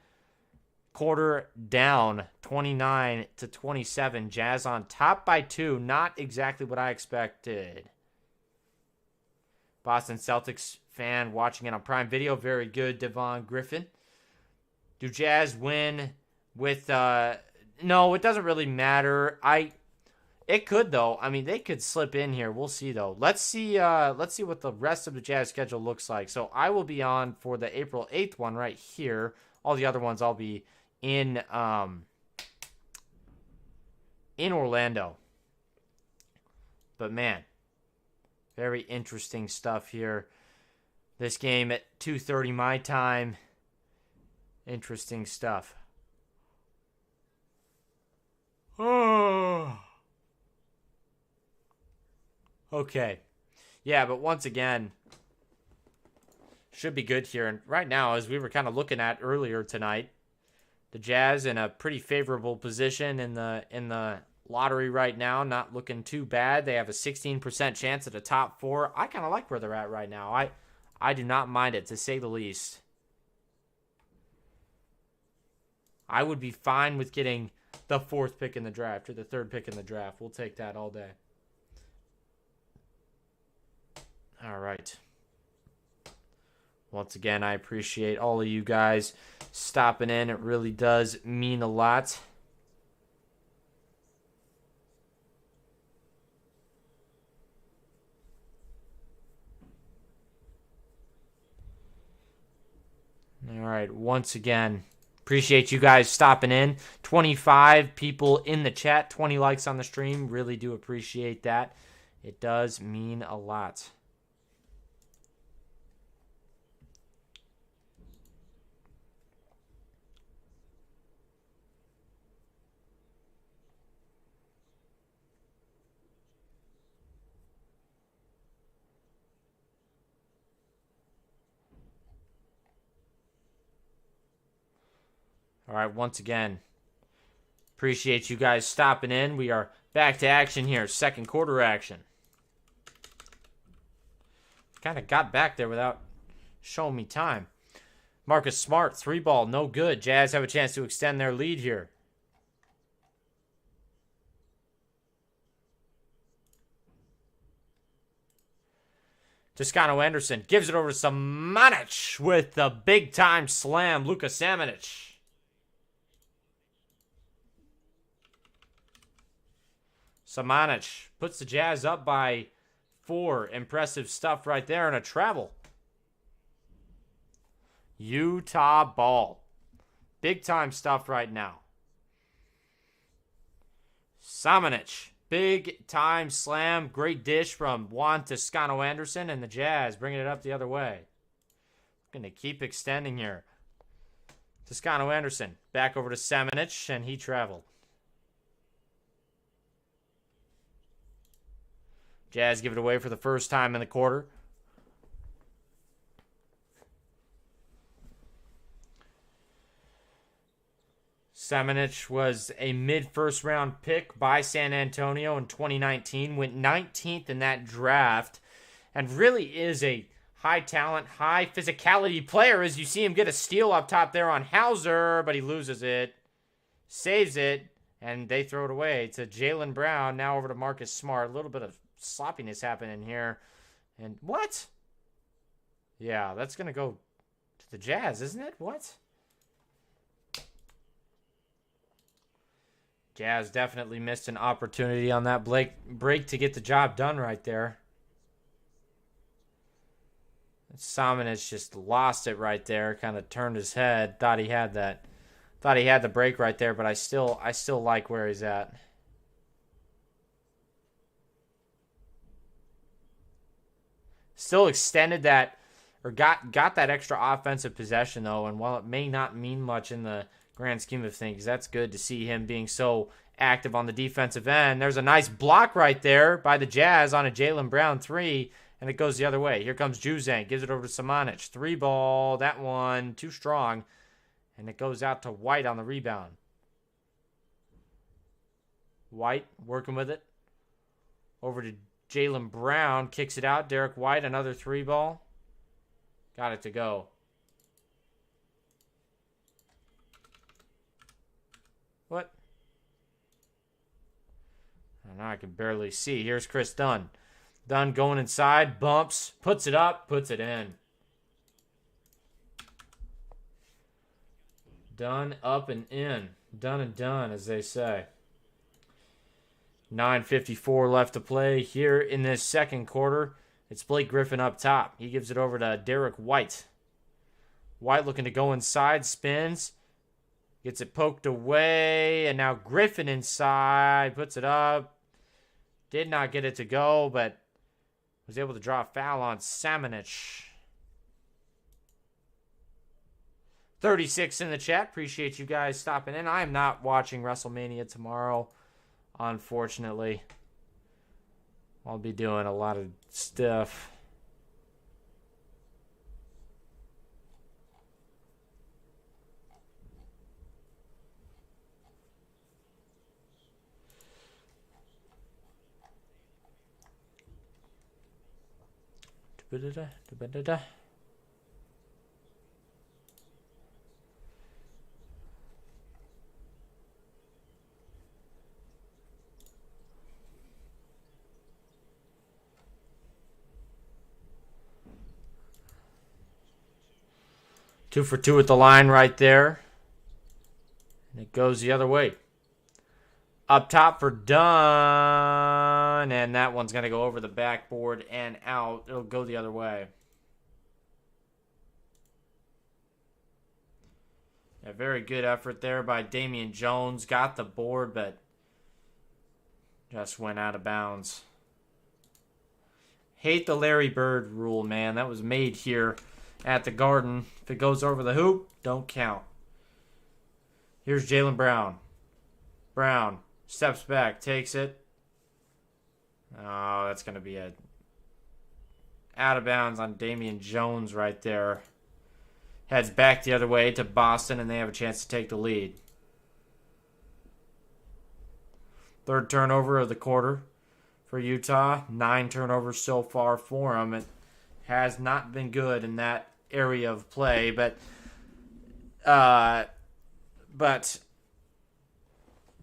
quarter down, 29-27. Jazz on top by 2. Not exactly what I expected. Boston Celtics fan watching it on Prime Video. Very good, Devon Griffin. Do Jazz win with... No, it doesn't really matter. It could though. I mean, they could slip in here. We'll see though. Let's see what the rest of the Jazz schedule looks like. So I will be on for the April 8th one right here. All the other ones I'll be in Orlando. But man, very interesting stuff here. This game at 2:30 my time. Interesting stuff. Oh. Okay. Yeah, but once again, should be good here. And right now, as we were kind of looking at earlier tonight, the Jazz in a pretty favorable position in the lottery right now, not looking too bad. They have a 16% chance at a top 4. I kind of like where they're at right now. I do not mind it, to say the least. I would be fine with getting the 4th pick in the draft or the 3rd pick in the draft. We'll take that all day. All right. Once again, I appreciate all of you guys stopping in. It really does mean a lot. All right. Once again, appreciate you guys stopping in. 25 people in the chat, 20 likes on the stream. Really do appreciate that. It does mean a lot. All right, once again, appreciate you guys stopping in. We are back to action here, second quarter action. Kind of got back there without showing me time. Marcus Smart, 3 ball, no good. Jazz have a chance to extend their lead here. Toscano Anderson gives it over to Samanic with the big-time slam. Luka Samanic. Samanic puts the Jazz up by 4. Impressive stuff right there, and a travel. Utah ball. Big-time stuff right now. Samanic. Big-time slam. Great dish from Juan Toscano Anderson, and the Jazz bringing it up the other way. Going to keep extending here. Toscano Anderson back over to Samanic, and he traveled. Jazz give it away for the first time in the quarter. Samanic was a mid-first round pick by San Antonio in 2019. Went 19th in that draft. And really is a high talent, high physicality player, as you see him get a steal up top there on Hauser, but he loses it. Saves it, and they throw it away to Jaylen Brown. Now over to Marcus Smart. A little bit of sloppiness happening here. And what? Yeah, that's going to go to the Jazz, isn't it? What? Jazz definitely missed an opportunity on that break to get the job done right there. Samanic just lost it right there, kind of turned his head, thought he had the break right there, but I still like where he's at. Still extended that, or got that extra offensive possession, though, and while it may not mean much in the grand scheme of things, that's good to see him being so active on the defensive end. There's a nice block right there by the Jazz on a Jaylen Brown 3, and it goes the other way. Here comes Juzang, gives it over to Samanic. 3 ball, that one, too strong, and it goes out to White on the rebound. White working with it. Over to Jaylen Brown, kicks it out. Derek White, another 3 ball. Got it to go. What? Oh, now I can barely see. Here's Chris Dunn. Dunn going inside, bumps, puts it up, puts it in. Dunn up and in. Done and done, as they say. 9:54 left to play here in this second quarter. It's Blake Griffin up top. He gives it over to Derek White. White looking to go inside, spins. Gets it poked away, and now Griffin inside, puts it up. Did not get it to go, but was able to draw a foul on Samanich. 36 in the chat. Appreciate you guys stopping in. I am not watching WrestleMania tomorrow, unfortunately. I'll be doing a lot of stuff. Da-ba-da-da. 2 for 2 at the line right there. And it goes the other way. Up top for Dunn. And that one's going to go over the backboard and out. It'll go the other way. A very good effort there by Damian Jones. Got the board, but just went out of bounds. Hate the Larry Bird rule, man. That was made here at the Garden. If it goes over the hoop, don't count. Here's Jaylen Brown. Brown steps back, takes it. Oh, that's going to be a out of bounds on Damian Jones right there. Heads back the other way to Boston, and they have a chance to take the lead. Third turnover of the quarter for Utah. 9 turnovers so far for them. It has not been good in that area of play, but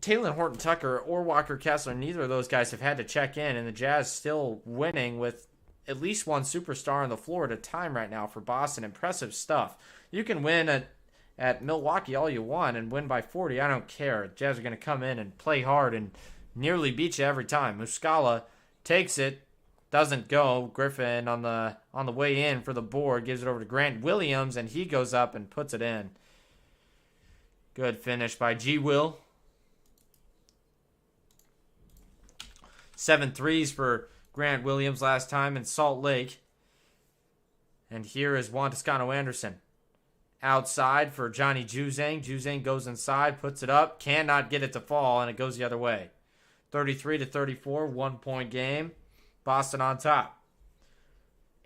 Taylor Horton-Tucker or Walker Kessler, neither of those guys have had to check in, and the Jazz still winning with at least one superstar on the floor at a time right now for Boston. Impressive stuff. You can win at Milwaukee all you want and win by 40. I don't care. The Jazz are going to come in and play hard and nearly beat you every time. Muscala takes it. Doesn't go. Griffin on the way in for the board. Gives it over to Grant Williams, and he goes up and puts it in. Good finish by G. Will. 7 threes for Grant Williams last time in Salt Lake. And here is Juan Toscano Anderson. Outside for Johnny Juzang. Juzang goes inside, puts it up. Cannot get it to fall, and it goes the other way. 33-34, 1 point game. Boston on top.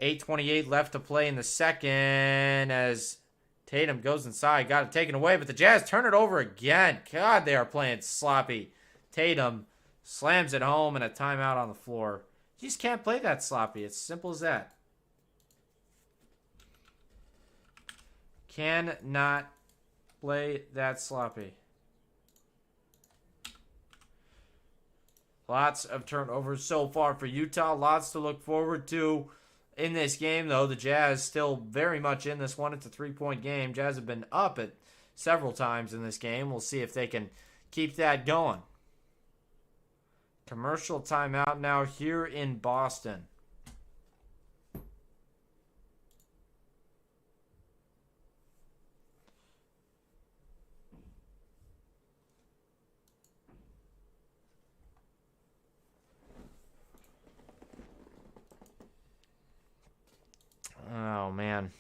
8:28 left to play in the second as Tatum goes inside. Got it taken away, but the Jazz turn it over again. God, they are playing sloppy. Tatum slams it home and a timeout on the floor. You just can't play that sloppy. It's simple as that. Cannot play that sloppy. Lots of turnovers so far for Utah. Lots to look forward to in this game, though. The Jazz still very much in this one. It's a 3-point game. Jazz have been up it several times in this game. We'll see if they can keep that going. Commercial timeout now here in Boston. Oh, man.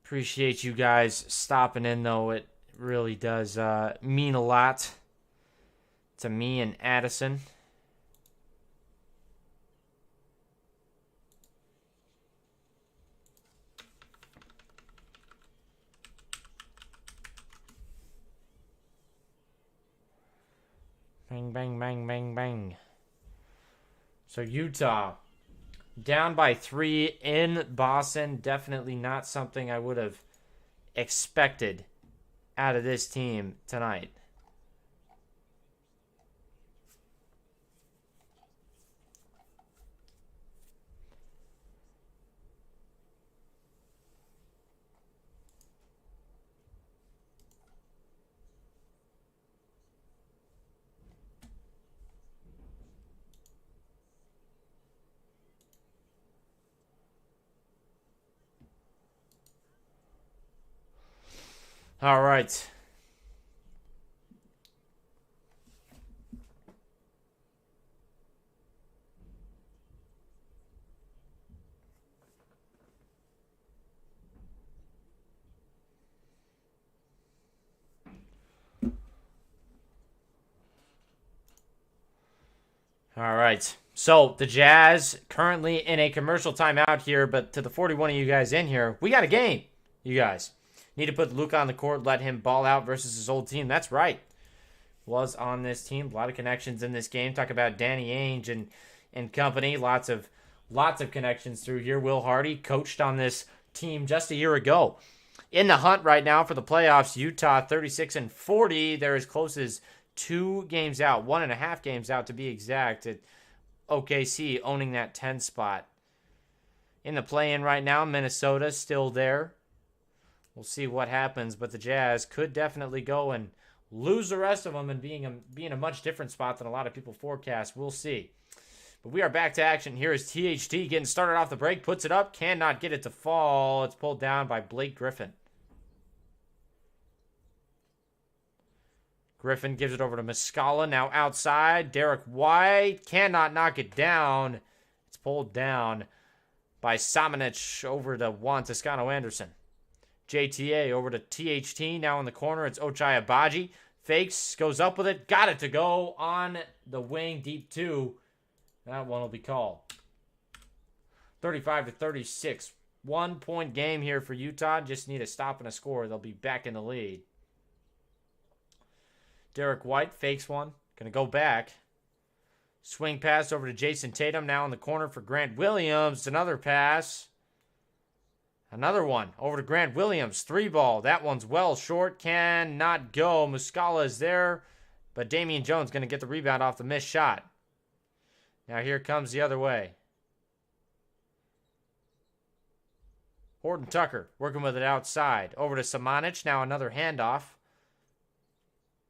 Appreciate you guys stopping in, though. It really does mean a lot to me and Addison. Bang, bang, bang, bang, bang. So Utah down by 3 in Boston. Definitely not something I would have expected out of this team tonight. All right. All right. So the Jazz currently in a commercial timeout here, but to the 41 of you guys in here, we got a game. You guys need to put Luka on the court, let him ball out versus his old team. That's right. Was on this team. A lot of connections in this game. Talk about Danny Ainge and company. Lots of connections through here. Will Hardy coached on this team just a year ago. In the hunt right now for the playoffs, Utah 36-40. They're as close as 2 games out, 1.5 games out to be exact, at OKC owning that 10 spot. In the play-in right now, Minnesota still there. We'll see what happens, but the Jazz could definitely go and lose the rest of them and be in a much different spot than a lot of people forecast. We'll see. But we are back to action. Here is THT getting started off the break, puts it up, cannot get it to fall. It's pulled down by Blake Griffin. Griffin gives it over to Muscala. Now outside. Derek White cannot knock it down. It's pulled down by Samanic over to Juan Toscano-Anderson. JTA over to THT. Now in the corner. It's Ochai Agbaji. Fakes. Goes up with it. Got it to go on the wing. Deep 2. That one will be called. 35-36. 1-point game here for Utah. Just need a stop and a score. They'll be back in the lead. Derek White fakes one. Going to go back. Swing pass over to Jason Tatum. Now in the corner for Grant Williams. Another pass. Another one over to Grant Williams. 3-ball. That one's well short. Cannot go. Muscala is there. But Damian Jones going to get the rebound off the missed shot. Now here comes the other way. Horton Tucker working with it outside. Over to Samanic. Now another handoff.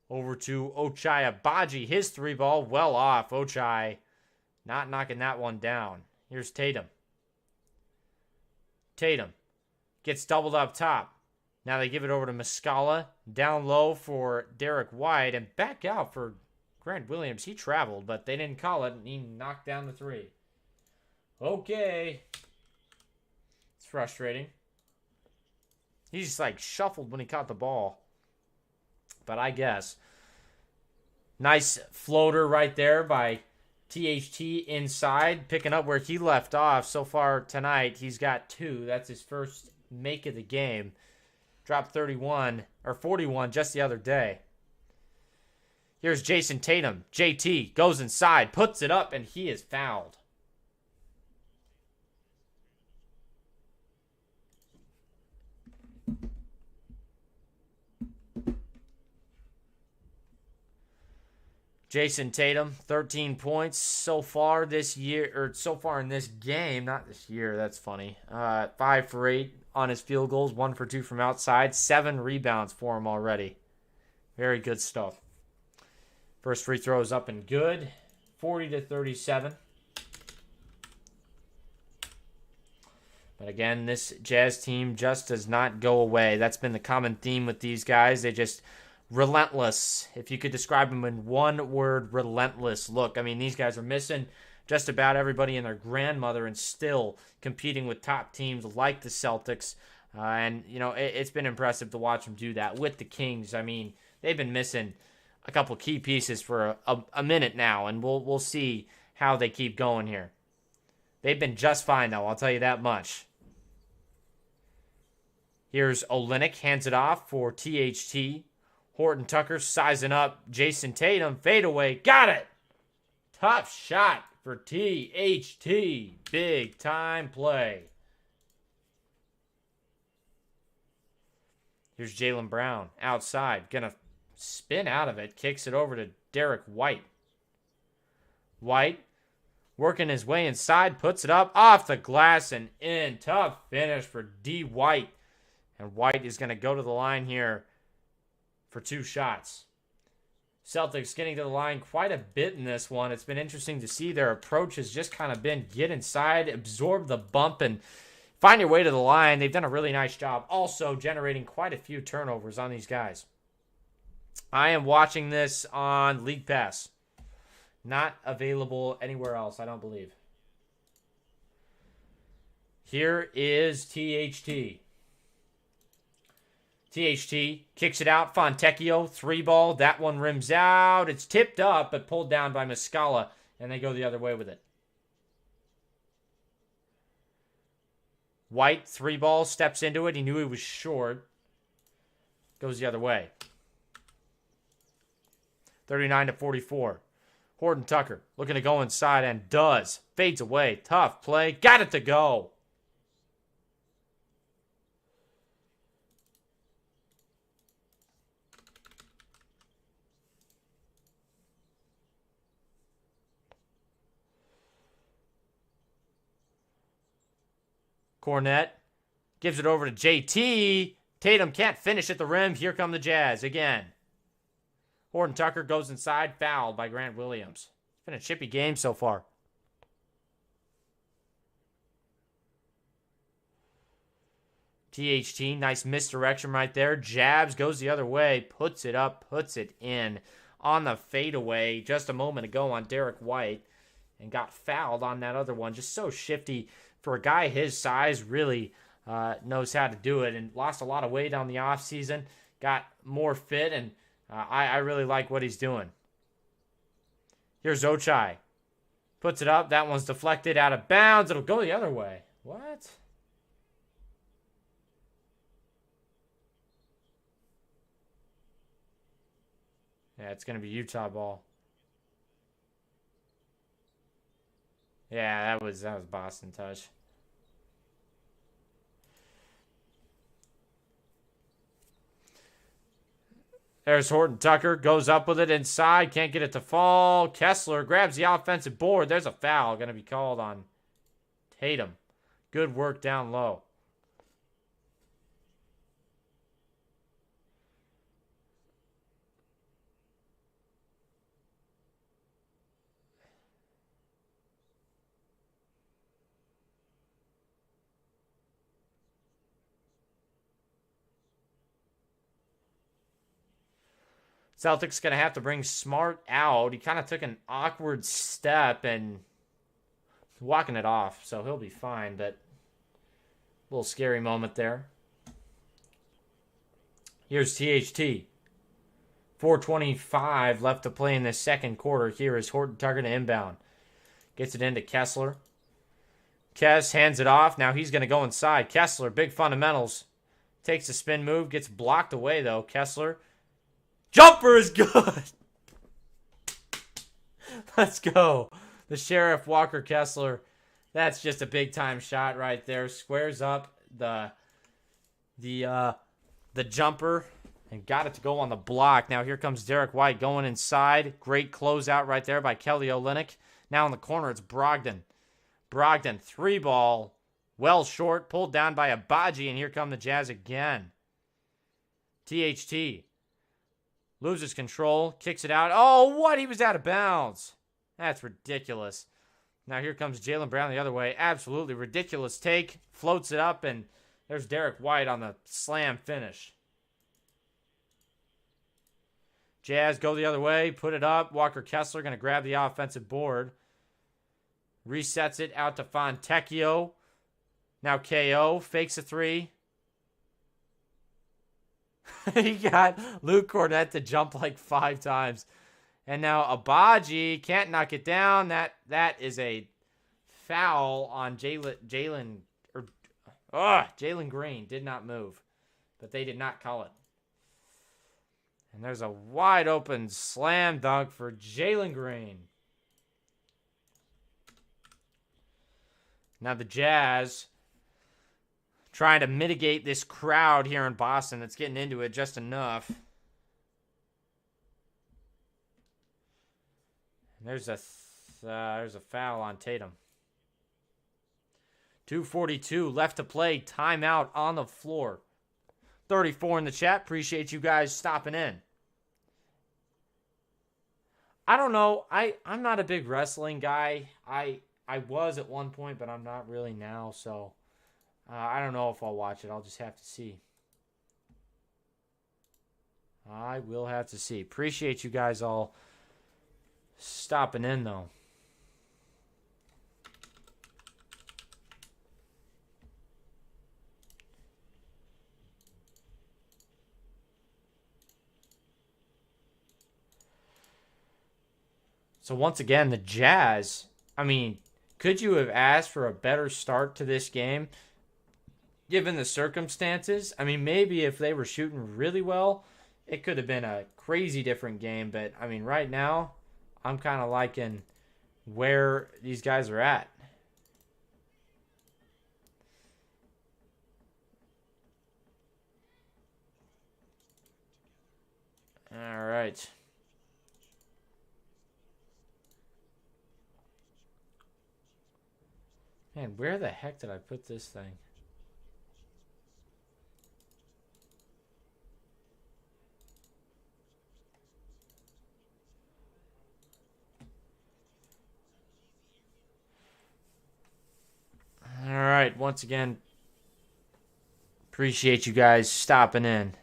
Over to Ochai Agbaji. His 3-ball well off. Ochai not knocking that one down. Here's Tatum. Tatum gets doubled up top. Now they give it over to Muscala. Down low for Derek White. And back out for Grant Williams. He traveled, but they didn't call it. And he knocked down the 3. Okay. It's frustrating. He just like shuffled when he caught the ball. But I guess. Nice floater right there by THT inside. Picking up where he left off. So far tonight, he's got 2. That's his first make of the game. Dropped 31 or 41 just the other day. Here's Jason Tatum. JT goes inside, puts it up, and he is fouled. Jason Tatum, 13 points so far this year, or so far in this game, not this year, that's funny. 5 for 8 on his field goals, 1 for 2 from outside, 7 rebounds for him already. Very good stuff. First free throw is up and good, 40-37. But again, this Jazz team just does not go away. That's been the common theme with these guys. They just relentless. If you could describe them in one word, relentless. Look, I mean, these guys are missing just about everybody and their grandmother and still competing with top teams like the Celtics. And, you know, it's been impressive to watch them do that with the Kings. I mean, they've been missing a couple key pieces for a minute now, and we'll see how they keep going here. They've been just fine, though, I'll tell you that much. Here's Olynyk, hands it off for THT. Horton Tucker sizing up Jason Tatum. Fadeaway. Got it. Tough shot for THT. Big time play. Here's Jaylen Brown outside. Gonna spin out of it. Kicks it over to Derek White. White working his way inside. Puts it up off the glass and in. Tough finish for D. White. And White is going to go to the line here for 2 shots. Celtics getting to the line quite a bit in this one. It's been interesting to see their approach has just kind of been get inside, absorb the bump, and find your way to the line. They've done a really nice job also generating quite a few turnovers on these guys. I am watching this on League Pass. Not available anywhere else, I don't believe. Here is THT. THT kicks it out. Fontecchio, 3-ball. That one rims out. It's tipped up, but pulled down by Muscala, and they go the other way with it. White, 3-ball, steps into it. He knew he was short. Goes the other way. 39-44. Horton Tucker looking to go inside and does. Fades away. Tough play. Got it to go. Cornette gives it over to JT. Tatum can't finish at the rim. Here come the Jazz again. Horton Tucker goes inside. Fouled by Grant Williams. It's been a chippy game so far. THT, nice misdirection right there. Jabs, goes the other way. Puts it up, puts it in. On the fadeaway just a moment ago on Derek White. And got fouled on that other one. Just so shifty. For a guy his size, really knows how to do it, and lost a lot of weight on the offseason, got more fit, and I really like what he's doing. Here's Ochai. Puts it up. That one's deflected out of bounds. It'll go the other way. What? Yeah, it's going to be Utah ball. Yeah, that was Boston touch. There's Horton Tucker. Goes up with it inside. Can't get it to fall. Kessler grabs the offensive board. There's a foul going to be called on Tatum. Good work down low. Celtics going to have to bring Smart out. He kind of took an awkward step and walking it off, so he'll be fine, but a little scary moment there. Here's THT. 4:25 left to play in the second quarter. Here is Horton Tucker to inbound. Gets it into Kessler. Kess hands it off. Now he's going to go inside. Kessler, big fundamentals. Takes a spin move. Gets blocked away, though. Kessler. Jumper is good. Let's go. The Sheriff Walker Kessler. That's just a big time shot right there. Squares up the jumper and got it to go on the block. Now here comes Derek White going inside. Great closeout right there by Kelly Olynyk. Now in the corner it's Brogden. Brogden 3-ball. Well short. Pulled down by Abaji, and here come the Jazz again. THT. Loses control, kicks it out. Oh, what? He was out of bounds. That's ridiculous. Now here comes Jaylen Brown the other way. Absolutely ridiculous take. Floats it up, and there's Derek White on the slam finish. Jazz go the other way, put it up. Walker Kessler going to grab the offensive board. Resets it out to Fontecchio. Now KO, fakes a 3. He got Luke Cornette to jump like 5 times. And now Abaji can't knock it down. That is a foul on Jalen Green. Did not move. But they did not call it. And there's a wide open slam dunk for Jalen Green. Now the Jazz trying to mitigate this crowd here in Boston that's getting into it just enough. And there's a foul on Tatum. 2:42 left to play. Timeout on the floor. 34 in the chat. Appreciate you guys stopping in. I don't know. I'm not a big wrestling guy. I was at one point, but I'm not really now, so I don't know if I'll watch it. I'll just have to see. I will have to see. Appreciate you guys all stopping in, though. So once again, the Jazz, I mean, could you have asked for a better start to this game given the circumstances? I mean, maybe if they were shooting really well, it could have been a crazy different game. But, I mean, right now, I'm kind of liking where these guys are at. All right. Man, where the heck did I put this thing? All right, once again, appreciate you guys stopping in.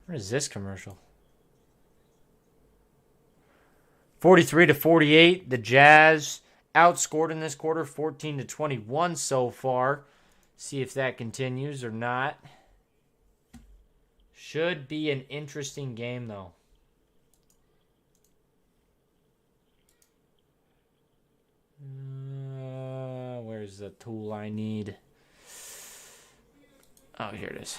What is this commercial? 43-48, the Jazz outscored in this quarter, 14-21 so far. See if that continues or not. Should be an interesting game, though. Where's the tool I need? Oh, here it is.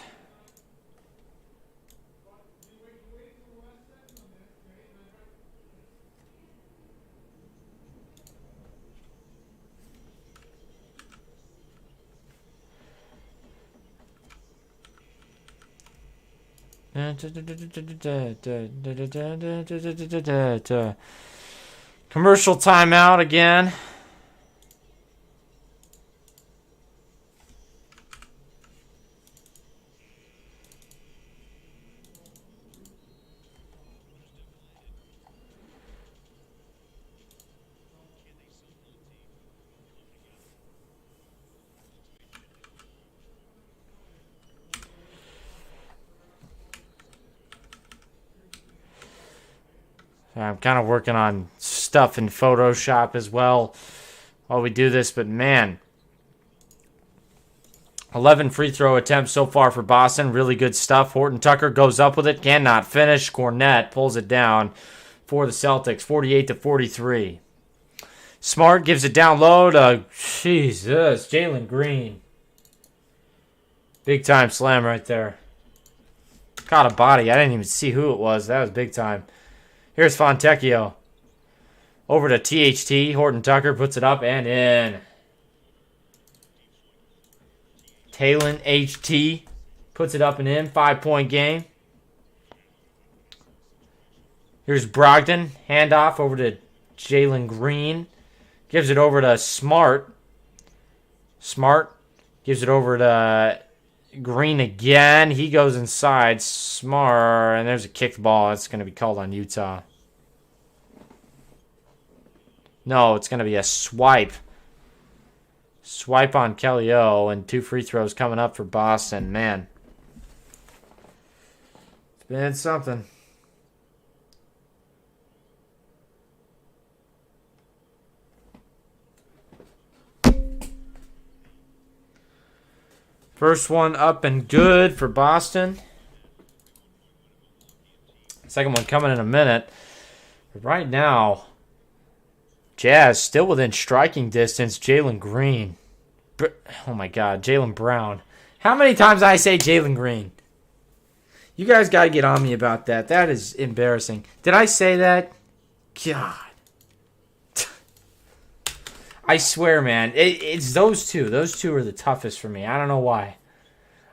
Commercial timeout again. I'm kind of working on stuff in Photoshop as well while we do this, but man, 11 free throw attempts so far for Boston. Really good stuff. Horton Tucker goes up with it, cannot finish. Cornette pulls it down for the Celtics, 48-43. Smart gives it down low to, Jesus, Jalen Green. Big time slam right there. Caught a body. I didn't even see who it was. That was big time. Here's Fontecchio. Over to THT. Horton Tucker puts it up and in. Talon HT puts it up and in. 5-point game. Here's Brogden. Handoff over to Jalen Green. Gives it over to Smart. Smart gives it over to Green again. He goes inside. Smart. And there's a kicked ball. That's going to be called on Utah. No, it's going to be a swipe. Swipe on Kelly O. And 2 free throws coming up for Boston. Man. It's been something. First one up and good for Boston. Second one coming in a minute. But right now, Jazz still within striking distance. Jalen Green. Oh my God, Jalen Brown. How many times did I say Jalen Green? You guys got to get on me about that. That is embarrassing. Did I say that? God. I swear, man, it's those two. Those two are the toughest for me. I don't know why.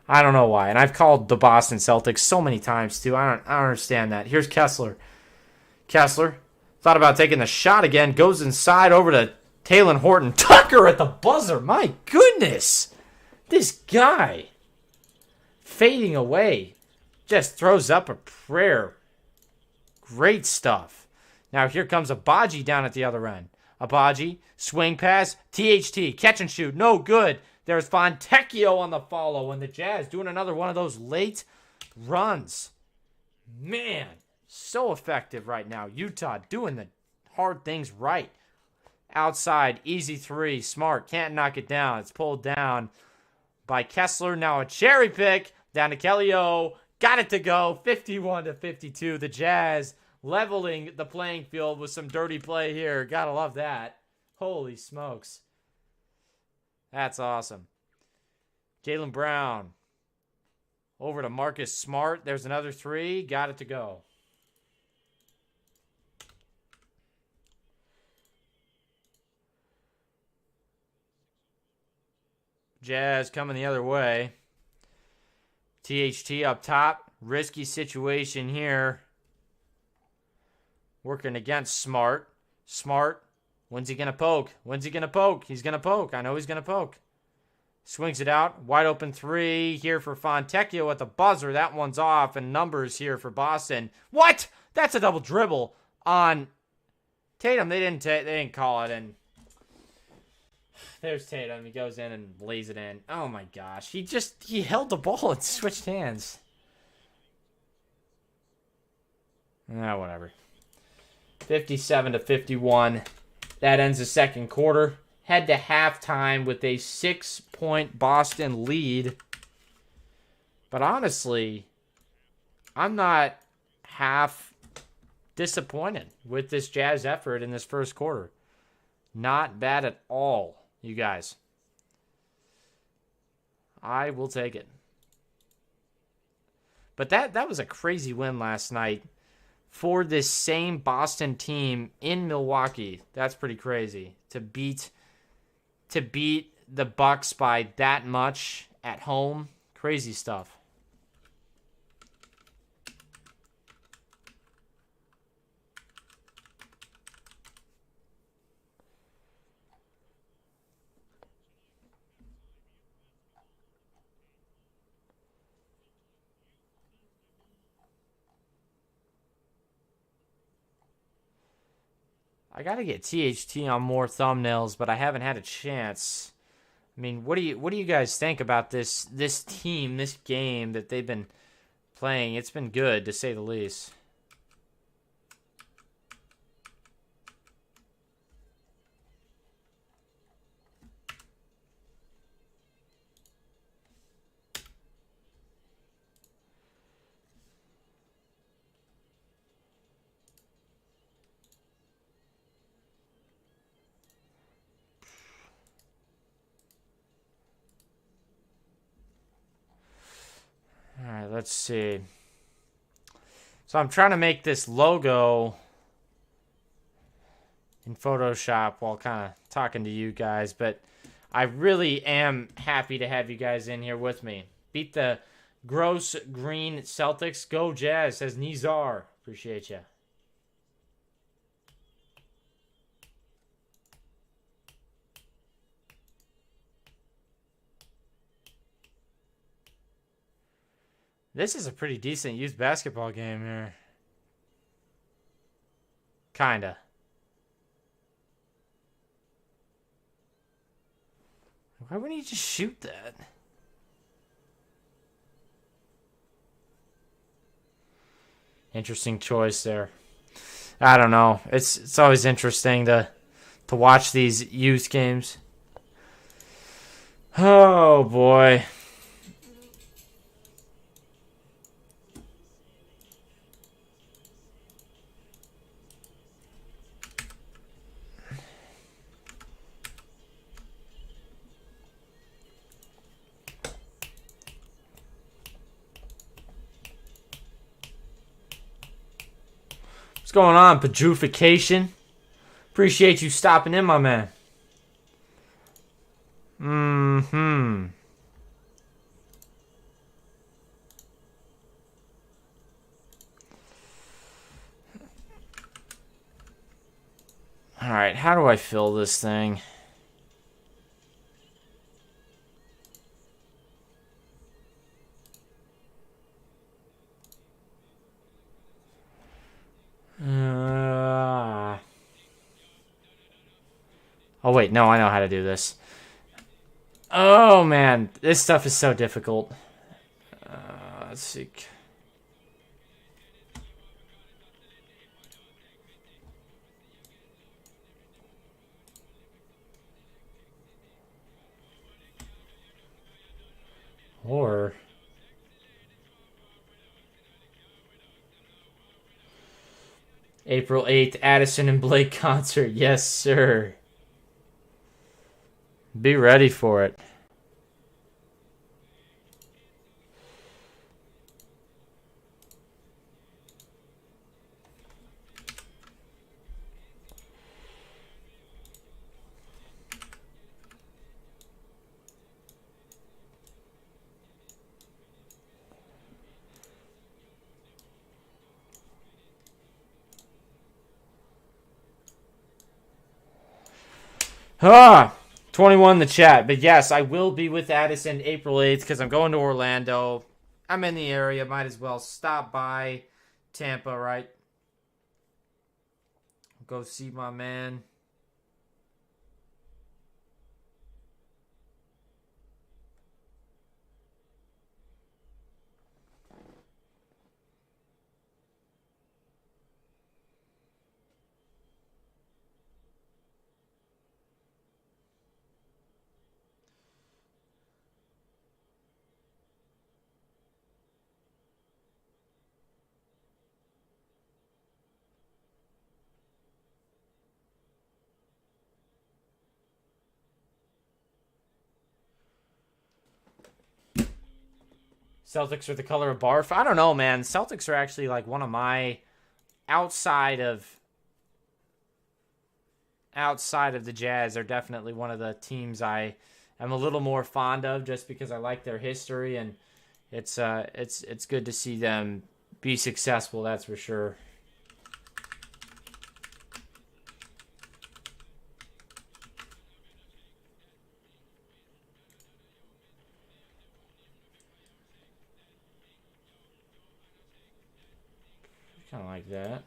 And I've called the Boston Celtics so many times, too. I don't understand that. Here's Kessler. Kessler thought about taking the shot again. Goes inside over to Talon Horton Tucker at the buzzer. My goodness. This guy. Fading away. Just throws up a prayer. Great stuff. Now here comes Abaji down at the other end. Abaji, swing pass, THT, catch and shoot, no good. There's Fontecchio on the follow, and the Jazz doing another one of those late runs. Man, so effective right now. Utah doing the hard things right. Outside, easy three, Smart, can't knock it down. It's pulled down by Kessler. Now a cherry pick, down to Kelly O. Got it to go, 51-52. The Jazz leveling the playing field with some dirty play here. Gotta love that. Holy smokes. That's awesome. Jaylen Brown. Over to Marcus Smart. There's another three. Got it to go. Jazz coming the other way. THT up top. Risky situation here. Working against Smart. Smart. When's he going to poke? When's he going to poke? He's going to poke. I know he's going to poke. Swings it out. Wide open three here for Fontecchio at the buzzer. That one's off. And numbers here for Boston. What? That's a double dribble on Tatum. They didn't call it. And there's Tatum. He goes in and lays it in. Oh my gosh. He held the ball and switched hands. Whatever. 57-51. That ends the second quarter. Head to halftime with a 6-point Boston lead. But honestly, I'm not half disappointed with this Jazz effort in this first quarter. Not bad at all, you guys. I will take it. But that was a crazy win last night for this same Boston team in Milwaukee. That's pretty crazy. To beat the Bucks by that much at home. Crazy stuff. I gotta get THT on more thumbnails, but I haven't had a chance. I mean, what do you guys think about this team, this game that they've been playing? It's been good, to say the least. All right, let's see. So I'm trying to make this logo in Photoshop while kind of talking to you guys, but I really am happy to have you guys in here with me. Beat the gross green Celtics. Go Jazz, says Nizar. Appreciate you. This is a pretty decent youth basketball game here. Kinda. Why wouldn't you just shoot that? Interesting choice there. I don't know. It's always interesting to watch these youth games. Oh boy. What's going on, Pajufication? Appreciate you stopping in, my man. Alright, how do I fill this thing? Oh, wait. No, I know how to do this. Oh, man. This stuff is so difficult. Let's see. Or... April 8th, Addison and Blake concert. Yes, sir. Be ready for it. Ah, 21 in the chat. But yes, I will be with Addison April 8th because I'm going to Orlando. I'm in the area. Might as well stop by Tampa, right? Go see my man. Celtics are the color of barf. I don't know, man. Celtics are actually like one of my outside of the Jazz. They're definitely one of the teams I am a little more fond of just because I like their history, and it's good to see them be successful. That's for sure. Kind of like that.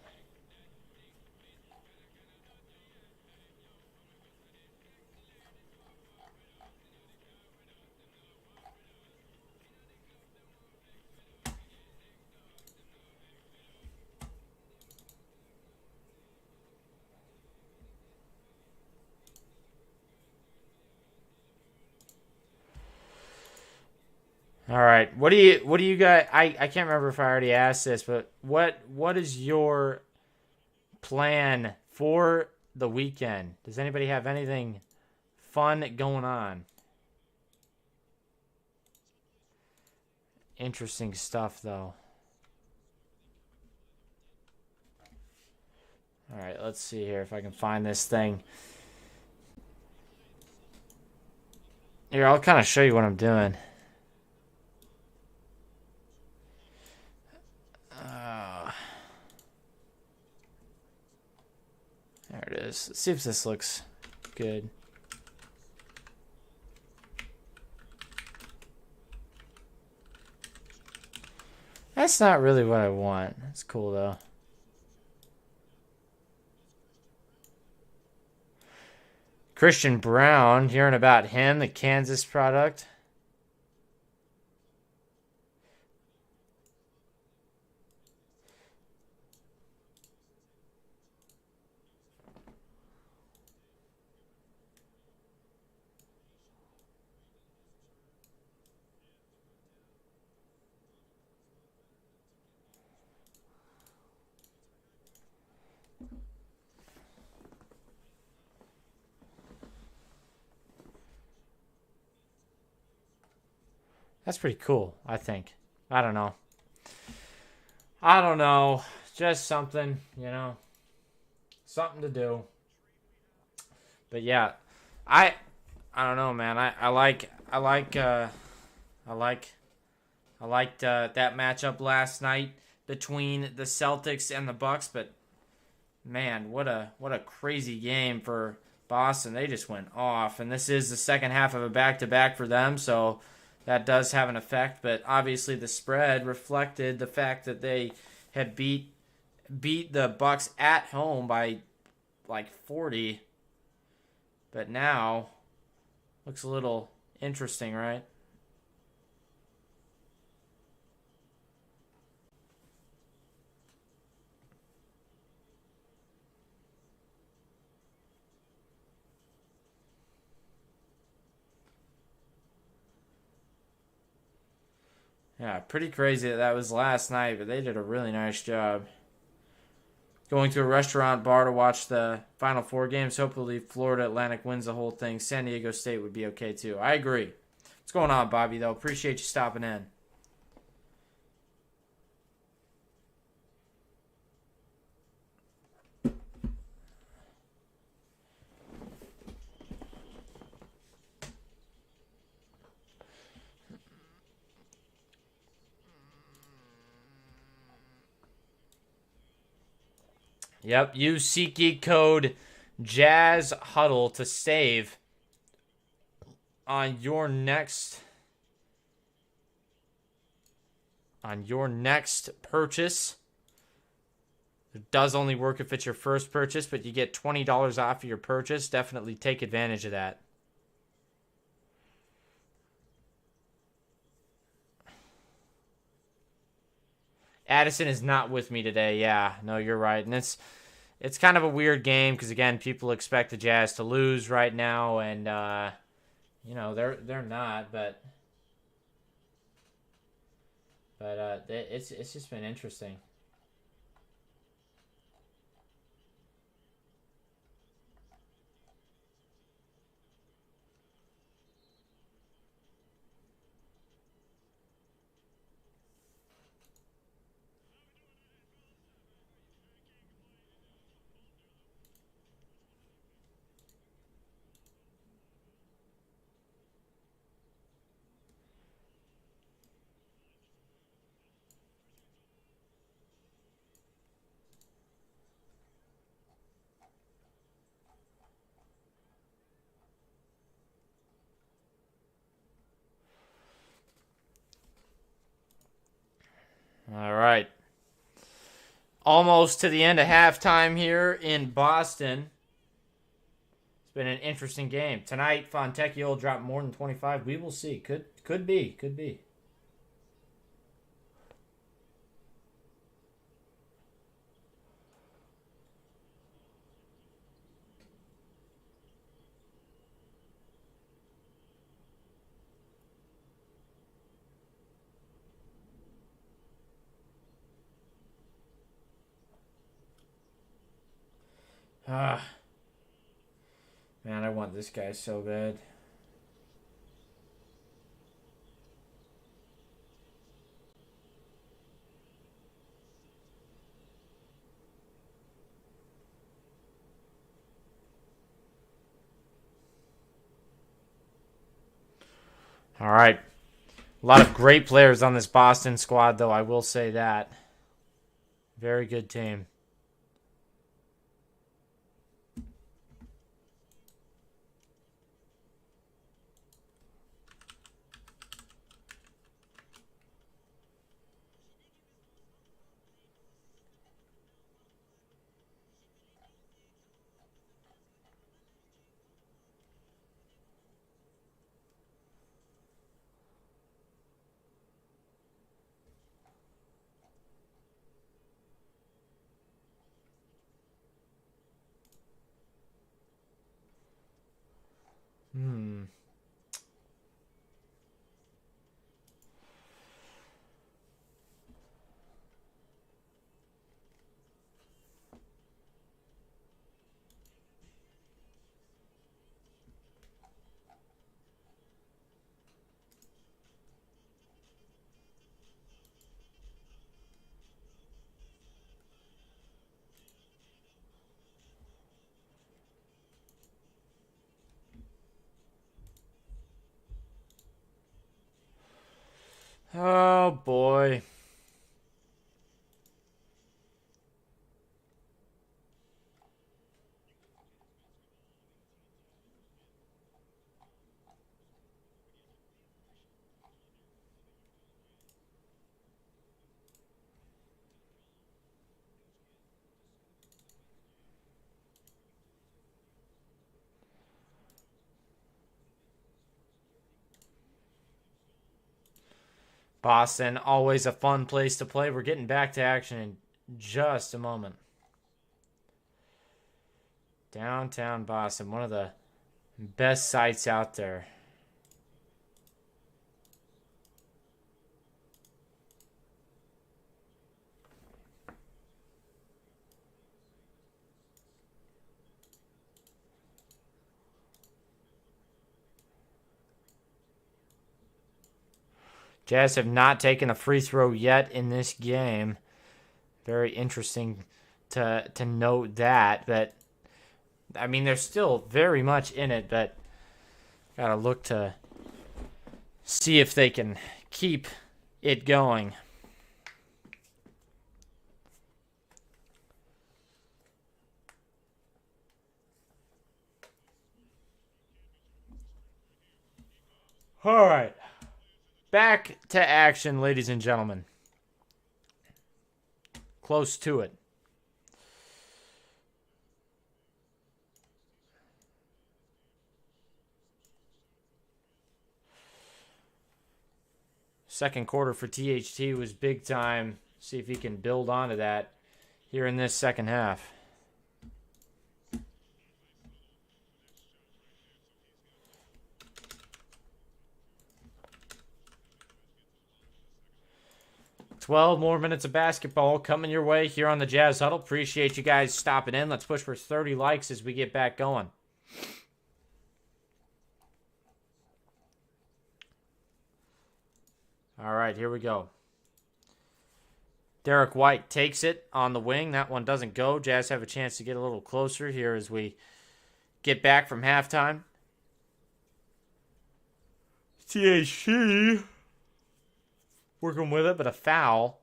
All right. What do you got? I can't remember if I already asked this, but what is your plan for the weekend? Does anybody have anything fun going on? Interesting stuff, though. All right, let's see here if I can find this thing. Here, I'll kind of show you what I'm doing. There it is. Let's see if this looks good. That's not really what I want. That's cool, though. Christian Brown, hearing about him, the Kansas product. That's pretty cool, I think. I don't know. Just something, something to do. But yeah, I don't know, man. I liked that matchup last night between the Celtics and the Bucks, but man, what a crazy game for Boston. They just went off, and this is the second half of a back-to-back for them, so that does have an effect, but obviously the spread reflected the fact that they had beat the Bucks at home by like 40. But now, looks a little interesting, right? Yeah, pretty crazy that was last night, but they did a really nice job. Going to a restaurant bar to watch the Final Four games. Hopefully, Florida Atlantic wins the whole thing. San Diego State would be okay, too. I agree. What's going on, Bobby, though? Appreciate you stopping in. Yep, use SeatGeek code Jazz Huddle to save on your next purchase. It does only work if it's your first purchase, but you get $20 off of your purchase. Definitely take advantage of that. Addison is not with me today. Yeah, no, you're right. And it's kind of a weird game because, again, people expect the Jazz to lose right now, and they're not, but it's just been interesting. All right. Almost to the end of halftime here in Boston. It's been an interesting game. Tonight, Fontecchio will drop more than 25. We will see. Could be. Could be. Ah. Man, I want this guy so bad. All right. A lot of great players on this Boston squad, though, I will say that. Very good team. Oh, boy. Boston, always a fun place to play. We're getting back to action in just a moment. Downtown Boston, one of the best sites out there. Jazz have not taken a free throw yet in this game. Very interesting to note that. But, I mean, they're still very much in it, but got to look to see if they can keep it going. All right. Back to action, ladies and gentlemen. Close to it. Second quarter for THT was big time. See if he can build onto that here in this second half. Twelve more minutes of basketball coming your way here on the Jazz Huddle. Appreciate you guys stopping in. Let's push for 30 likes as we get back going. All right, here we go. Derek White takes it on the wing. That one doesn't go. Jazz have a chance to get a little closer here as we get back from halftime. THC working with it, but a foul.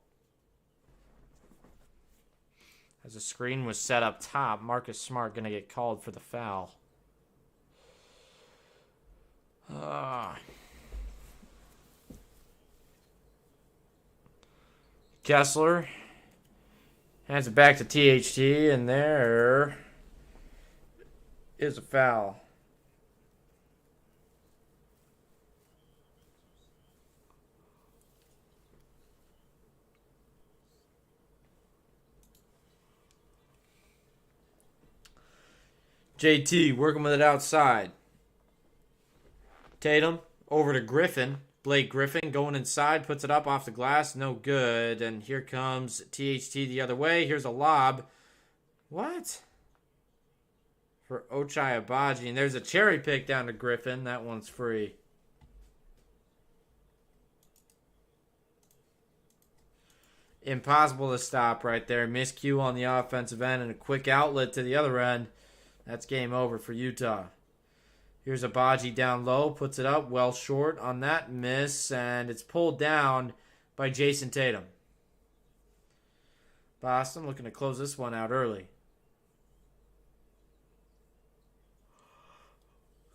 As a screen was set up top, Marcus Smart going to get called for the foul. Kessler hands it back to THT, and there is a foul. JT working with it outside. Tatum over to Griffin. Blake Griffin going inside, puts it up off the glass, no good. And here comes THT the other way. Here's a lob. What? For Ochai Agbaji. And there's a cherry pick down to Griffin. That one's free. Impossible to stop right there. Miscue on the offensive end and a quick outlet to the other end. That's game over for Utah. Here's Agbaji down low, puts it up well short on that miss, and it's pulled down by Jason Tatum. Boston looking to close this one out early.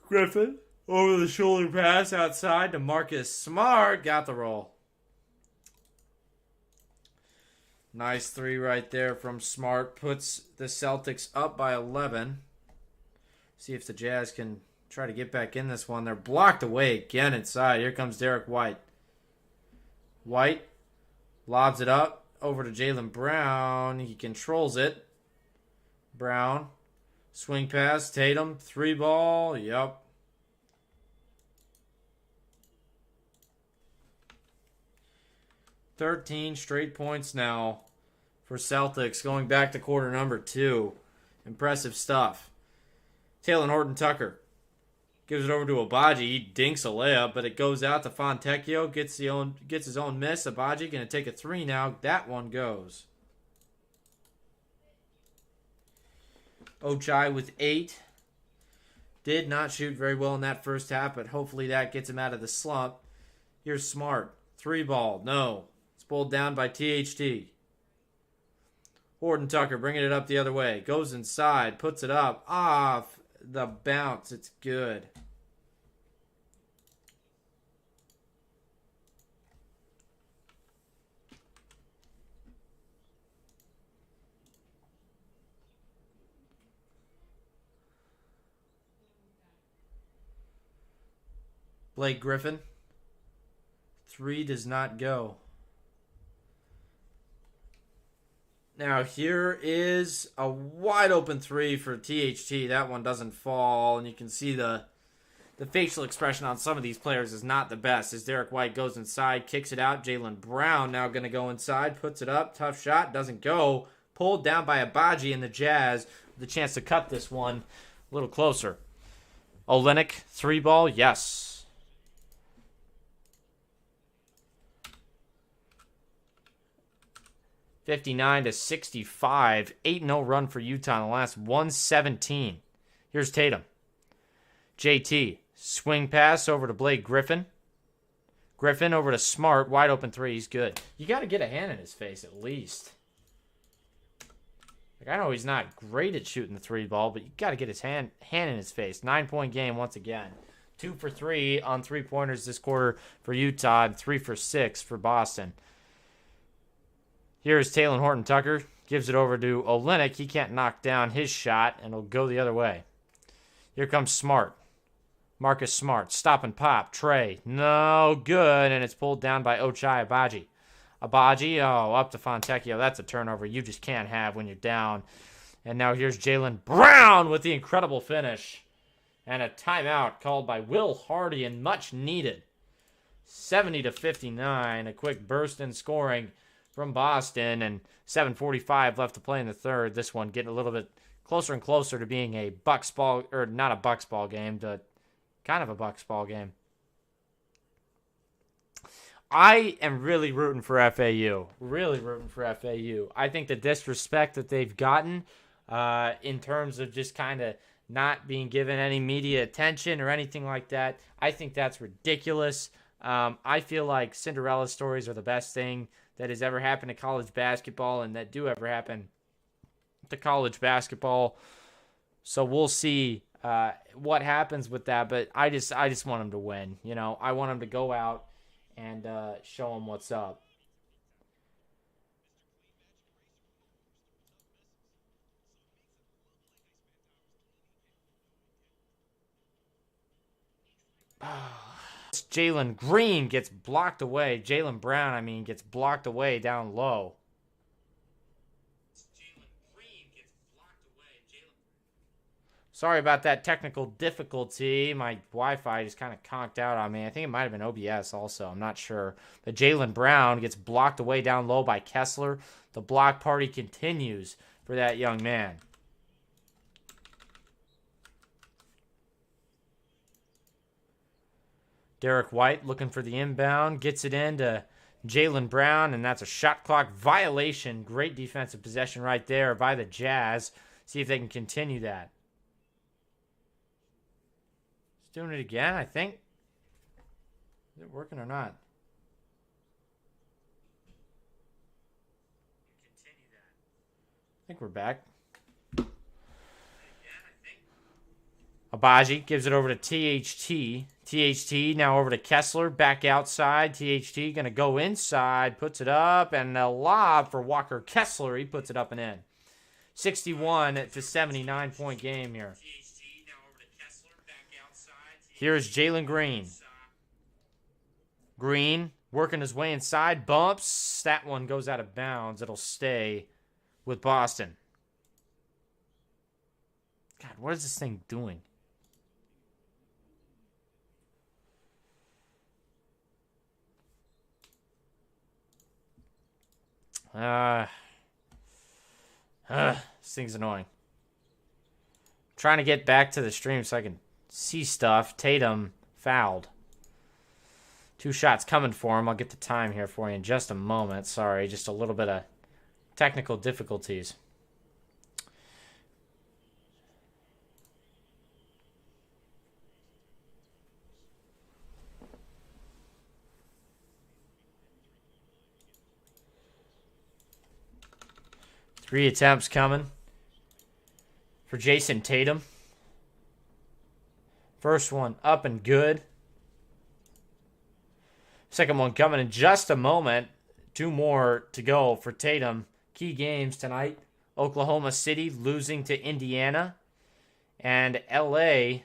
Griffin over the shoulder pass outside to Marcus Smart. Got the roll. Nice three right there from Smart. Puts the Celtics up by 11. See if the Jazz can try to get back in this one. They're blocked away again inside. Here comes Derek White. White lobs it up over to Jaylen Brown. He controls it. Brown. Swing pass. Tatum. Three ball. Yep. $13 straight points now for Celtics going back to quarter number 2. Impressive stuff. Talen Horton-Tucker gives it over to Agbaji. He dinks a layup, but it goes out to Fontecchio. Gets his own miss. Agbaji going to take a three now. That one goes. Ochai with 8. Did not shoot very well in that first half, but hopefully that gets him out of the slump. Here's Smart. Three ball. No. It's pulled down by THT. Horton-Tucker bringing it up the other way. Goes inside. Puts it up. Off the bounce. It's good. Blake Griffin. 3 does not go. Now, here is a wide open 3 for THT. That one doesn't fall, and you can see the facial expression on some of these players is not the best. As Derek White goes inside, kicks it out. Jaylen Brown now going to go inside, puts it up. Tough shot, doesn't go. Pulled down by Abaji in the Jazz. With a chance to cut this one a little closer. Olynyk, 3-ball, yes. $59-65. 8-0 run for Utah in the last 117. Here's Tatum. JT. Swing pass over to Blake Griffin. Griffin over to Smart. Wide open 3. He's good. You got to get a hand in his face at least. Like, I know he's not great at shooting the 3-ball, but you got to get his hand in his face. 9-point game once again. 2 for 3 on 3-pointers this quarter for Utah, and 3 for 6 for Boston. Here's Talen Horton-Tucker. Gives it over to Olynyk. He can't knock down his shot, and it'll go the other way. Here comes Smart. Marcus Smart. Stop and pop. Trey. No good. And it's pulled down by Ochai Agbaji. Agbaji. Oh, up to Fontecchio. That's a turnover you just can't have when you're down. And now here's Jaylen Brown with the incredible finish. And a timeout called by Will Hardy and much needed. 70-59. A quick burst in scoring from Boston. And 7:45 left to play in the third. This one getting a little bit closer and closer to being a Bucks ball, or not a Bucks ball game, but kind of a Bucks ball game. I am really rooting for FAU. Really rooting for FAU. I think the disrespect that they've gotten in terms of just kind of not being given any media attention or anything like that, I think that's ridiculous. I feel like Cinderella stories are the best thing that has ever happened to college basketball and that do ever happen to college basketball. So we'll see what happens with that, but I just want them to win. You know, I want them to go out and show them what's up. Jalen Green gets blocked away. Jaylen Brown, gets blocked away down low. Sorry about that technical difficulty. My Wi-Fi just kind of conked out on me. I think it might have been OBS also. I'm not sure. But Jaylen Brown gets blocked away down low by Kessler. The block party continues for that young man. Derek White looking for the inbound. Gets it into Jaylen Brown, and that's a shot clock violation. Great defensive possession right there by the Jazz. See if they can continue that. Doing it again, I think. Is it working or not? I think we're back. Agbaji gives it over to THT. THT now over to Kessler. Back outside. THT going to go inside. Puts it up. And a lob for Walker Kessler. He puts it up and in. 61-79 point game here. Here's Jalen Green. Green working his way inside. Bumps. That one goes out of bounds. It'll stay with Boston. God, what is this thing doing? This thing's annoying. I'm trying to get back to the stream so I can see stuff. Tatum fouled. 2 shots coming for him. I'll get the time here for you in just a moment. Sorry, just a little bit of technical difficulties. Three attempts coming for Jason Tatum. First one up and good. Second one coming in just a moment. 2 more to go for Tatum. Key games tonight. Oklahoma City losing to Indiana. And LA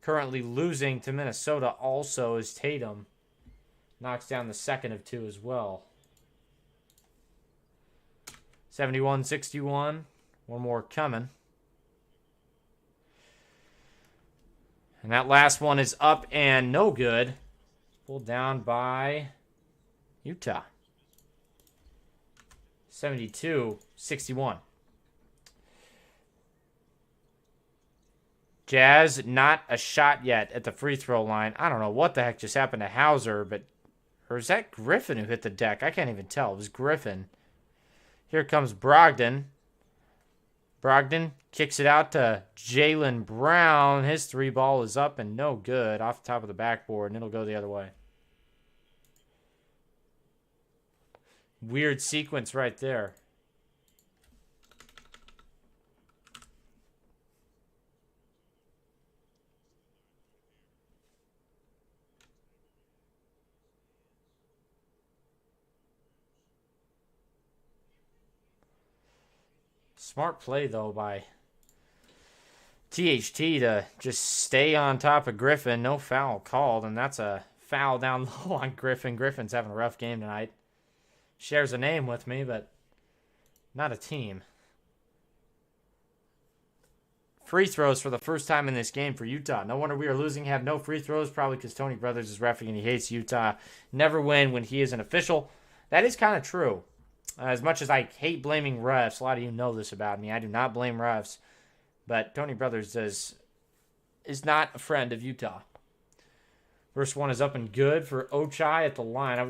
currently losing to Minnesota also as Tatum Knocks down the second of two as well. 71-61. One more coming. And that last one is up and no good. Pulled down by Utah. 72-61. Jazz, not a shot yet at the free throw line. I don't know what the heck just happened to Hauser, or is that Griffin who hit the deck? I can't even tell. It was Griffin. Here comes Brogden. Brogden kicks it out to Jaylen Brown. His three ball is up and no good off the top of the backboard, and it'll go the other way. Weird sequence right there. Smart play, though, by THT to just stay on top of Griffin. No foul called, and that's a foul down low on Griffin. Griffin's having a rough game tonight. Shares a name with me, but not a team. Free throws for the first time in this game for Utah. No wonder we are losing. Have no free throws, probably because Tony Brothers is reffing and he hates Utah. Never win when he is an official. That is kind of true. As much as I hate blaming refs, a lot of you know this about me. I do not blame refs. But Tony Brothers is not a friend of Utah. First one is up and good for Ochai at the line. I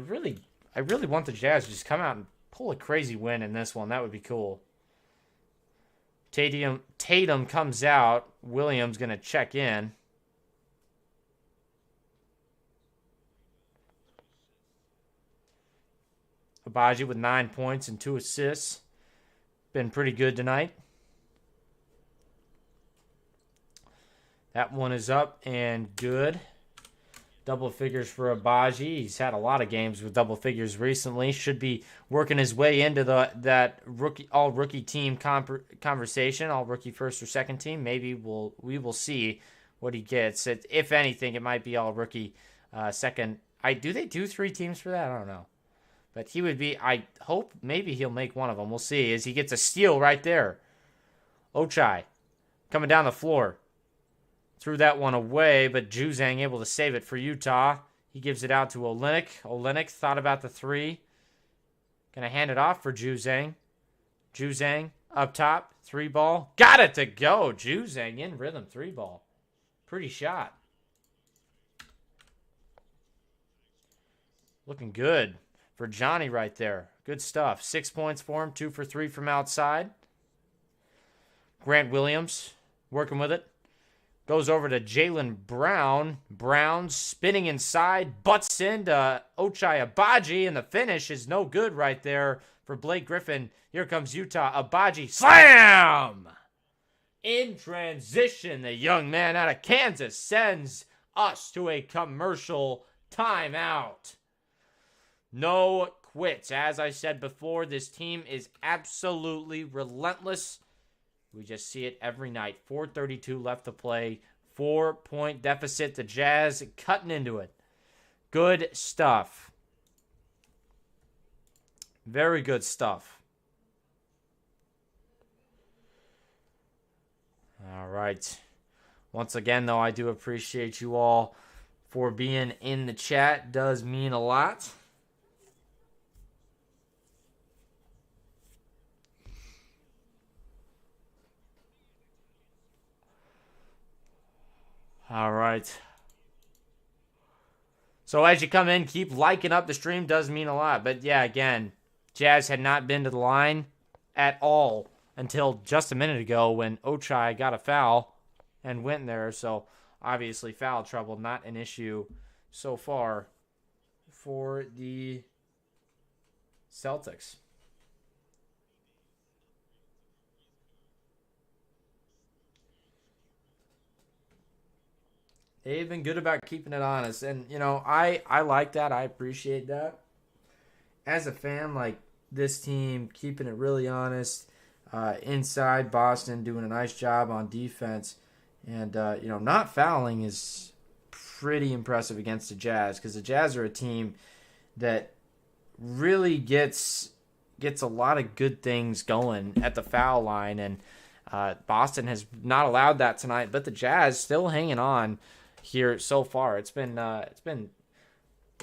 really want the Jazz to just come out and pull a crazy win in this one. That would be cool. Tatum comes out. Williams going to check in. Abaji with 9 points and 2 assists. Been pretty good tonight. That one is up and good. Double figures for Abaji. He's had a lot of games with double figures recently. Should be working his way into that all-rookie team conversation, all-rookie first or second team. Maybe we will see what he gets. If anything, it might be all-rookie second. Do they do 3 teams for that? I don't know. But he would be, I hope maybe he'll make one of them. We'll see as he gets a steal right there. Ochai coming down the floor. Threw that one away, but Juzang able to save it for Utah. He gives it out to Olynyk. Olynyk thought about the 3. Gonna hand it off for Juzang. Juzang up top. 3 ball. Got it to go. Juzang in rhythm. 3 ball. Pretty shot. Looking good for Johnny right there. Good stuff. 6 points for him. 2 for 3 from outside. Grant Williams working with it. Goes over to Jaylen Brown. Brown spinning inside. Butts into Ochai Abaji. And the finish is no good right there for Blake Griffin. Here comes Utah. Abaji. Slam! In transition, the young man out of Kansas sends us to a commercial timeout. No quits. As I said before, this team is absolutely relentless. We just see it every night. 4:32 left to play. 4-point deficit. The Jazz cutting into it. Good stuff. Very good stuff. All right. Once again, though, I do appreciate you all for being in the chat. Does mean a lot. All right. So as you come in, keep liking up the stream. Does mean a lot. But yeah, again, Jazz had not been to the line at all until just a minute ago when Ochai got a foul and went there. So obviously foul trouble, not an issue so far for the Celtics. They've been good about keeping it honest. And, you know, I like that. I appreciate that. As a fan, like this team, keeping it really honest. Inside, Boston doing a nice job on defense. And, you know, not fouling is pretty impressive against the Jazz. Because the Jazz are a team that really gets a lot of good things going at the foul line, and Boston has not allowed that tonight. But the Jazz still hanging on here so far. It's been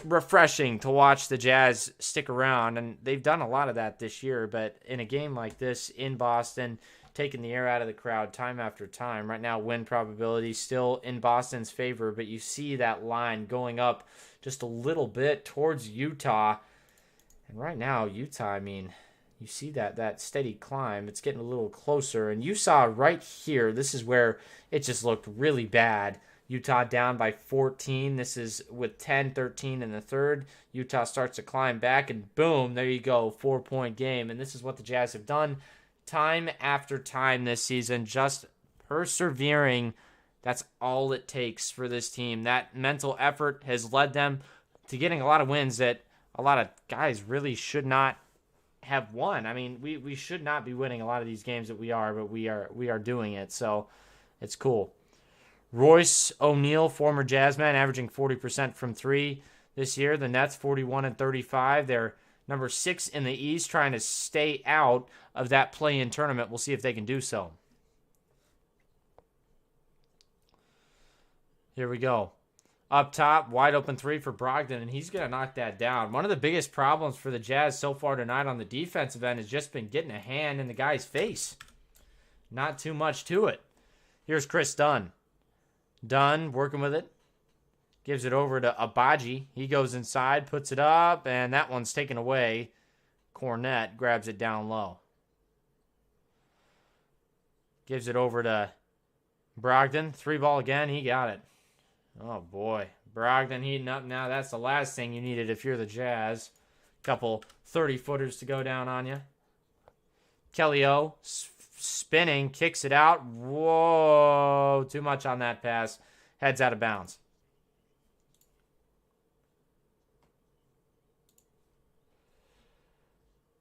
refreshing to watch the Jazz stick around, and they've done a lot of that this year. But in a game like this in Boston, taking the air out of the crowd time after time. Right now, win probability still in Boston's favor, but you see that line going up just a little bit towards Utah. And right now, Utah, I mean, you see that steady climb. It's getting a little closer. And you saw right here, this is where it just looked really bad. Utah down by 14. This is with 10-13 in the third. Utah starts to climb back, and boom, there you go, 4-point game. And this is what the Jazz have done time after time this season, just persevering. That's all it takes for this team. That mental effort has led them to getting a lot of wins that a lot of guys really should not have won. I mean, we should not be winning a lot of these games that we are, but we are doing it. So it's cool. Royce O'Neal, former Jazzman, averaging 40% from three this year. The Nets 41-35. They're number 6 in the East, trying to stay out of that play-in tournament. We'll see if they can do so. Here we go. Up top, wide open three for Brogden, and he's going to knock that down. One of the biggest problems for the Jazz so far tonight on the defensive end has just been getting a hand in the guy's face. Not too much to it. Here's Chris Dunn. Dunn working with it. Gives it over to Abaji. He goes inside, puts it up, and that one's taken away. Cornette grabs it down low. Gives it over to Brogden. 3-ball again. He got it. Oh, boy. Brogden heating up now. That's the last thing you needed if you're the Jazz. Couple 30-footers to go down on you. Kelly O spinning, kicks it out. Whoa, too much on that pass. Heads out of bounds.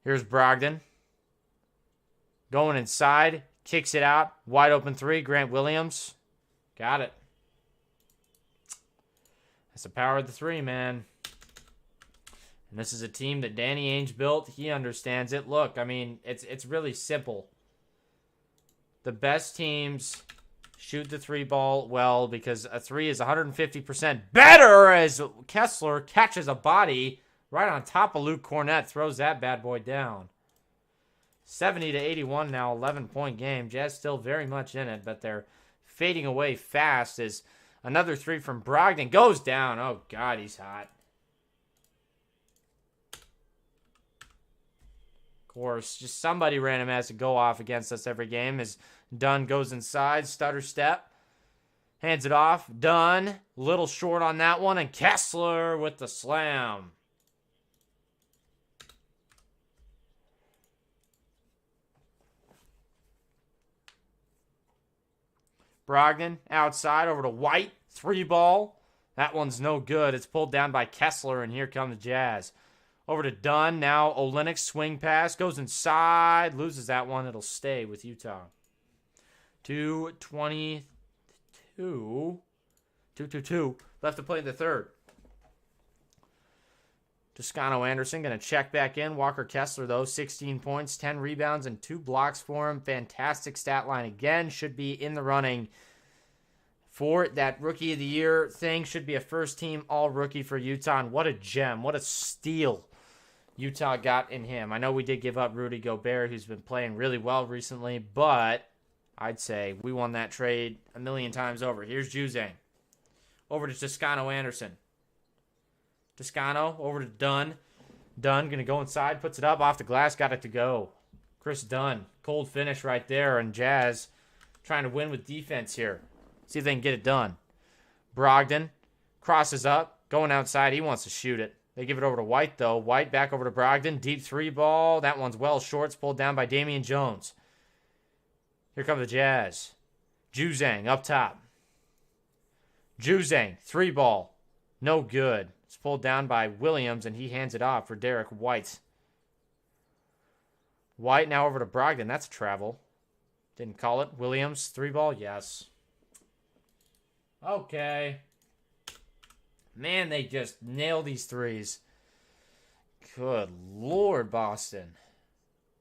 Here's Brogdon. Going inside, kicks it out. Wide open three, Grant Williams. Got it. That's the power of the three, man. And this is a team that Danny Ainge built. He understands it. Look, I mean, it's really simple. The best teams shoot the three ball well because a three is 150% better as Kessler catches a body right on top of Luke Cornette, throws that bad boy down. 70-81 now, 11-point game. Jazz still very much in it, but they're fading away fast as another three from Brogden goes down. Oh, God, he's hot. Of course, just somebody random has to go off against us every game as Dunn goes inside, stutter step, hands it off. Dunn, little short on that one, and Kessler with the slam. Brogden outside over to White, 3-ball. That one's no good. It's pulled down by Kessler, and here come the Jazz. Over to Dunn. Now Olynyk swing pass. Goes inside. Loses that one. It'll stay with Utah. 2:22. 2:22. Left to play in the third. Toscano Anderson going to check back in. Walker Kessler, though, 16 points, 10 rebounds, and 2 blocks for him. Fantastic stat line again. Should be in the running for that Rookie of the Year thing. Should be a first-team all-rookie for Utah. And what a gem. What a steal Utah got in him. I know we did give up Rudy Gobert, who's been playing really well recently, but I'd say we won that trade a million times over. Here's Juzang. Over to Toscano Anderson. Toscano over to Dunn. Dunn going to go inside, puts it up off the glass, got it to go. Chris Dunn, cold finish right there, and Jazz trying to win with defense here. See if they can get it done. Brogden crosses up, going outside. He wants to shoot it. They give it over to White, though. White back over to Brogden. Deep 3-ball. That one's well short. It's pulled down by Damian Jones. Here come the Jazz. Juzang up top. Juzang, 3-ball. No good. It's pulled down by Williams, and he hands it off for Derek White. White now over to Brogdon. That's travel. Didn't call it. Williams, 3-ball. Yes. Okay. Man, they just nail these threes. Good Lord, Boston.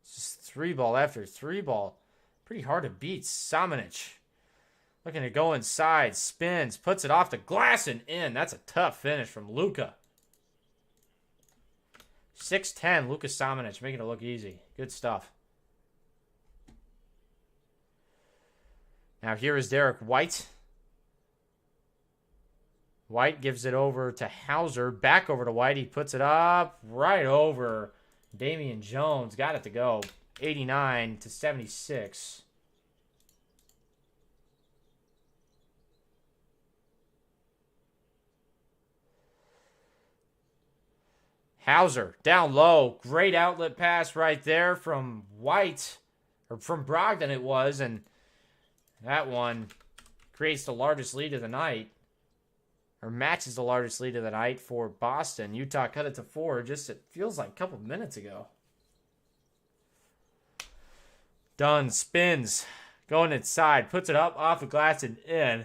It's just 3-ball after 3-ball. Pretty hard to beat. Samanic. Looking to go inside. Spins. Puts it off the glass and in. That's a tough finish from Luka. 6'10", Luka Samanic. Making it look easy. Good stuff. Now here is Derek White. White gives it over to Hauser. Back over to White. He puts it up right over Damian Jones. Got it to go. 89-76. Hauser down low. Great outlet pass right there from White. Or from Brogden it was. And that one creates the largest lead of the night. Or matches the largest lead of the night for Boston. Utah cut it to 4 just, it feels like a couple of minutes ago. Dunn spins. Going inside. Puts it up off the glass and in.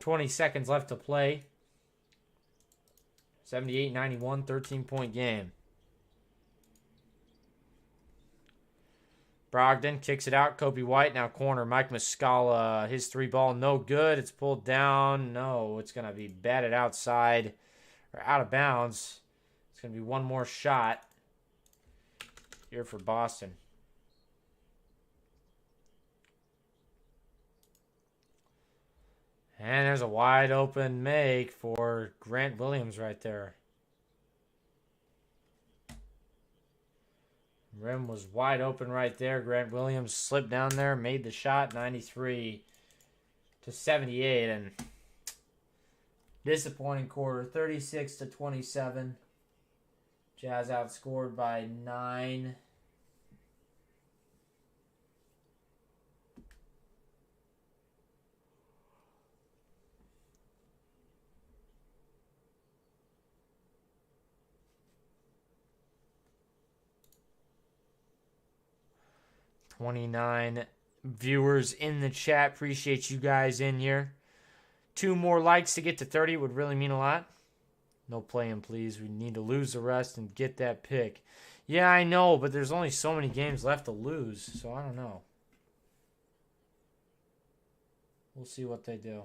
.20 seconds left to play. 78-91, 13-point game. Brogden kicks it out. Kobe White now corner. Mike Muscala, his 3-ball, no good. It's pulled down. No, it's going to be batted outside or out of bounds. It's going to be one more shot here for Boston. And there's a wide open make for Grant Williams right there. Rim was wide open right there. Grant Williams slipped down there, made the shot, 93-78. And disappointing quarter, 36-27. Jazz outscored by 9. .29 viewers in the chat. Appreciate you guys in here. 2 more likes to get to 30 would really mean a lot. No playing, please. We need to lose the rest and get that pick. Yeah, I know, but there's only so many games left to lose, so I don't know. We'll see what they do.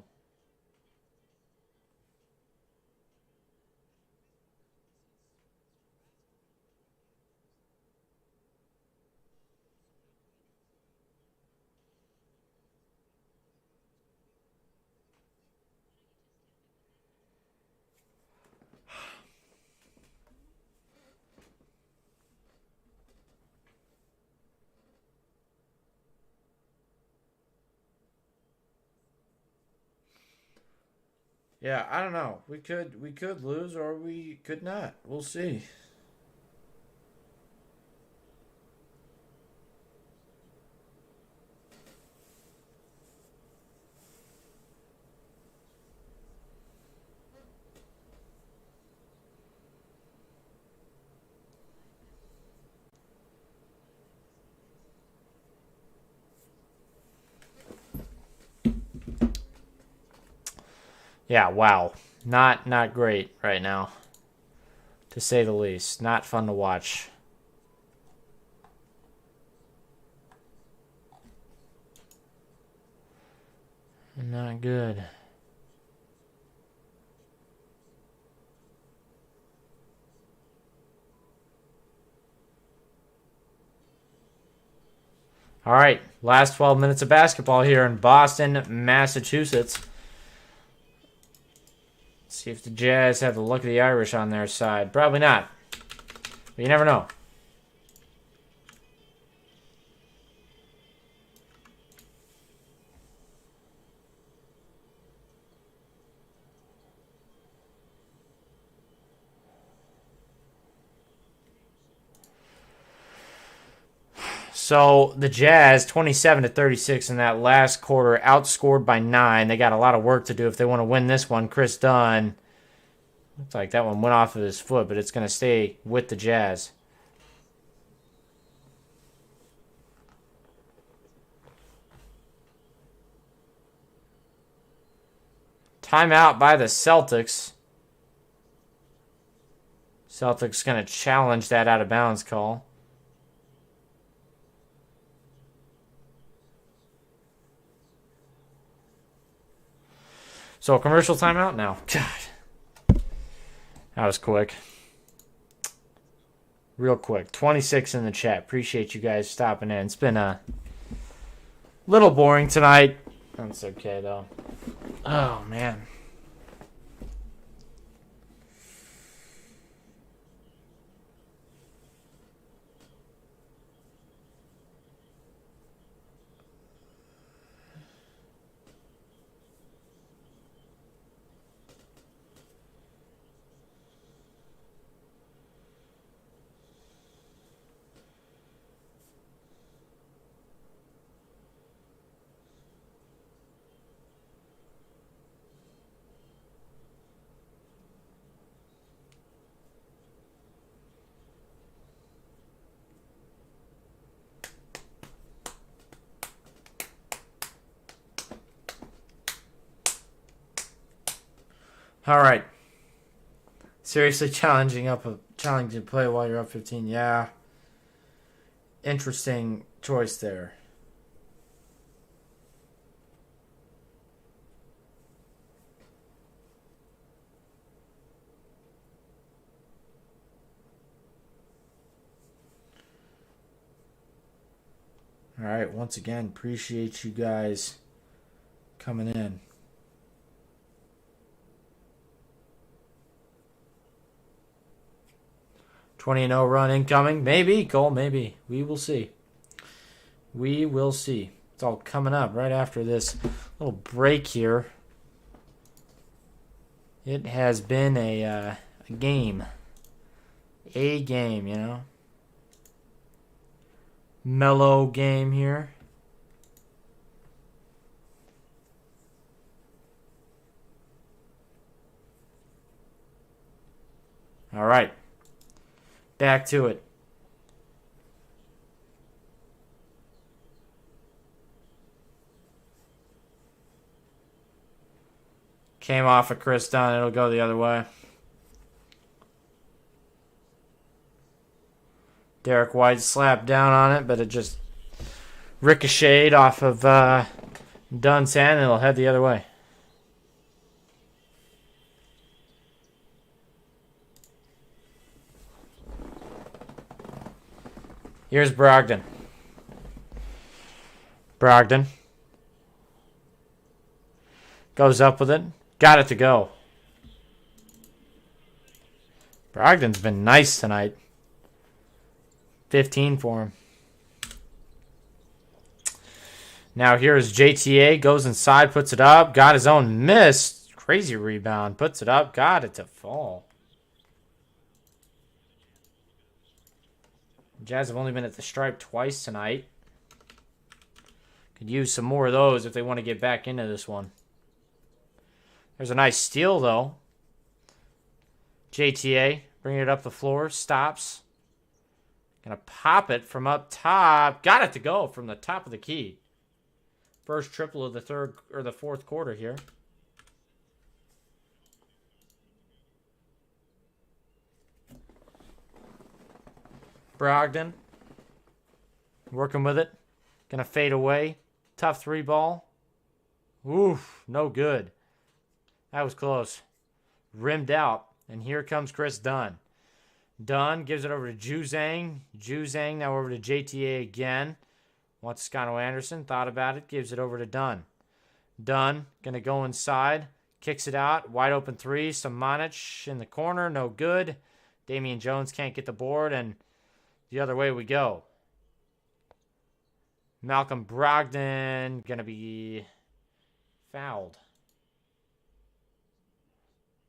Yeah, I don't know. We could lose or we could not. We'll see. Yeah, wow. Not great right now, to say the least. Not fun to watch. Not good. All right, last 12 minutes of basketball here in Boston, Massachusetts. See if the Jazz have the luck of the Irish on their side. Probably not. But you never know. So the Jazz, 27-36 in that last quarter, outscored by 9. They got a lot of work to do if they want to win this one. Chris Dunn, looks like that one went off of his foot, but it's going to stay with the Jazz. Timeout by the Celtics. Celtics going to challenge that out of bounds call. So, commercial timeout now. God. That was quick. Real quick. 26 in the chat. Appreciate you guys stopping in. It's been a little boring tonight. That's okay, though. Oh, man. All right. Seriously challenging to play while you're up 15. Yeah. Interesting choice there. All right. Once again, appreciate you guys coming in. 20-0 run incoming. Maybe, Cole, maybe. We will see. We will see. It's all coming up right after this little break here. It has been a game. A game, you know. Mellow game here. All right. Back to it. Came off of Chris Dunn. It'll go the other way. Derek White slapped down on it, but it just ricocheted off of Dunn's hand, and it'll head the other way. Here's Brogden. Brogden. Goes up with it. Got it to go. Brogden's been nice tonight. 15 for him. Now here's JTA. Goes inside, puts it up. Got his own miss. Crazy rebound. Puts it up. Got it to fall. Jazz have only been at the stripe twice tonight. Could use some more of those if they want to get back into this one. There's a nice steal, though. JTA, bring it up the floor, stops. Gonna pop it from up top. Got it to go from the top of the key. First triple of the third or the fourth quarter here. Brogden. Working with it. Gonna fade away. Tough three ball. Oof, no good. That was close. Rimmed out. And here comes Chris Dunn. Dunn gives it over to Juzang. Juzang now over to JTA again. Wants Scano Anderson. Thought about it. Gives it over to Dunn. Dunn gonna go inside. Kicks it out. Wide open three. Samanic in the corner. No good. Damian Jones can't get the board. And the other way we go. Malcolm Brogden going to be fouled.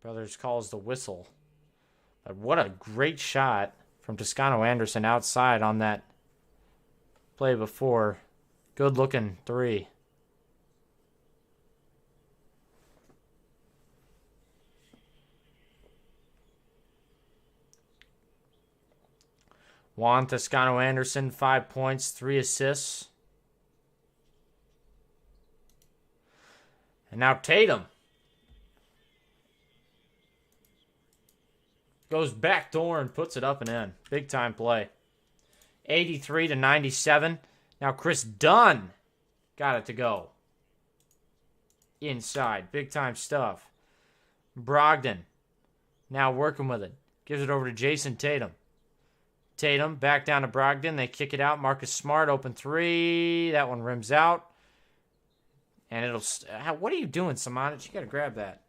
Brothers calls the whistle. But what a great shot from Toscano Anderson outside on that play before. Good looking three. Juan Toscano Anderson, 5 points, 3 assists. And now Tatum. Goes backdoor and puts it up and in. Big time play. 83 to 97. Now Chris Dunn got it to go. Inside. Big time stuff. Brogden now working with it. Gives it over to Jason Tatum. Tatum back down to Brogden. They kick it out. Marcus Smart open three. That one rims out. And it'll... What are you doing, Samanic? You got to grab that.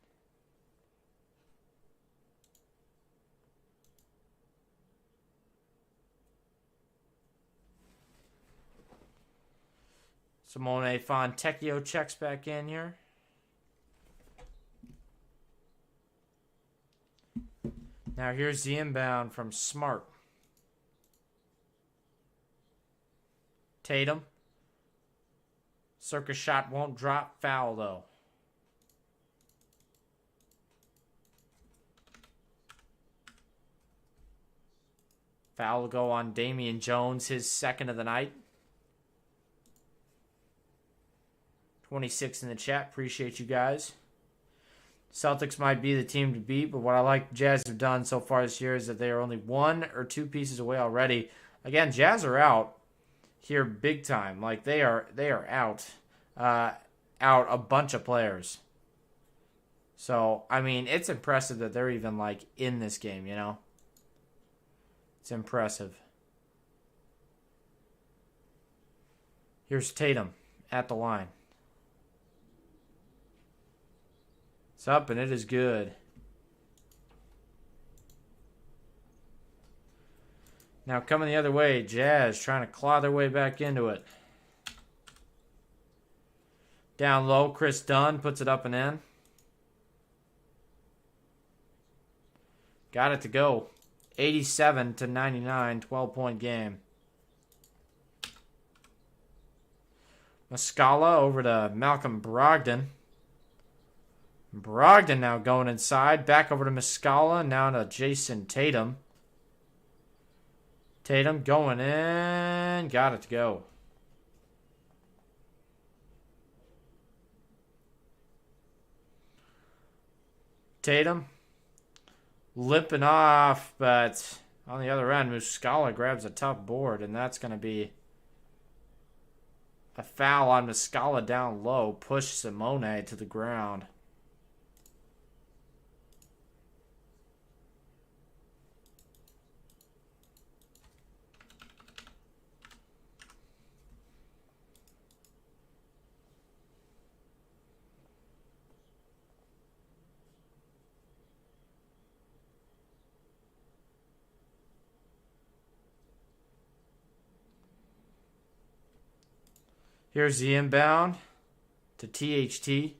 Simone Fontecchio checks back in here. Now here's the inbound from Smart. Tatum. Circus shot won't drop. Foul, though. Foul will go on Damian Jones, his second of the night. 26 in the chat. Appreciate you guys. Celtics might be the team to beat, but what I like the Jazz have done so far this year is that they are only 1 or 2 pieces away already. Again, Jazz are out here big time. Like they are out a bunch of players. So, I mean, it's impressive that they're even like in this game, you know? It's impressive. Here's Tatum at the line. It's up, and it is good. Now coming the other way, Jazz trying to claw their way back into it. Down low, Chris Dunn puts it up and in. Got it to go. 87 to 99, 12-point game. Muscala over to Malcolm Brogden. Brogden now going inside. Back over to Muscala. Now to Jason Tatum. Tatum going in. Got it to go. Tatum limping off, but on the other end, Muscala grabs a tough board, and that's going to be a foul on Muscala down low. Push Simone to the ground. Here's the inbound to THT.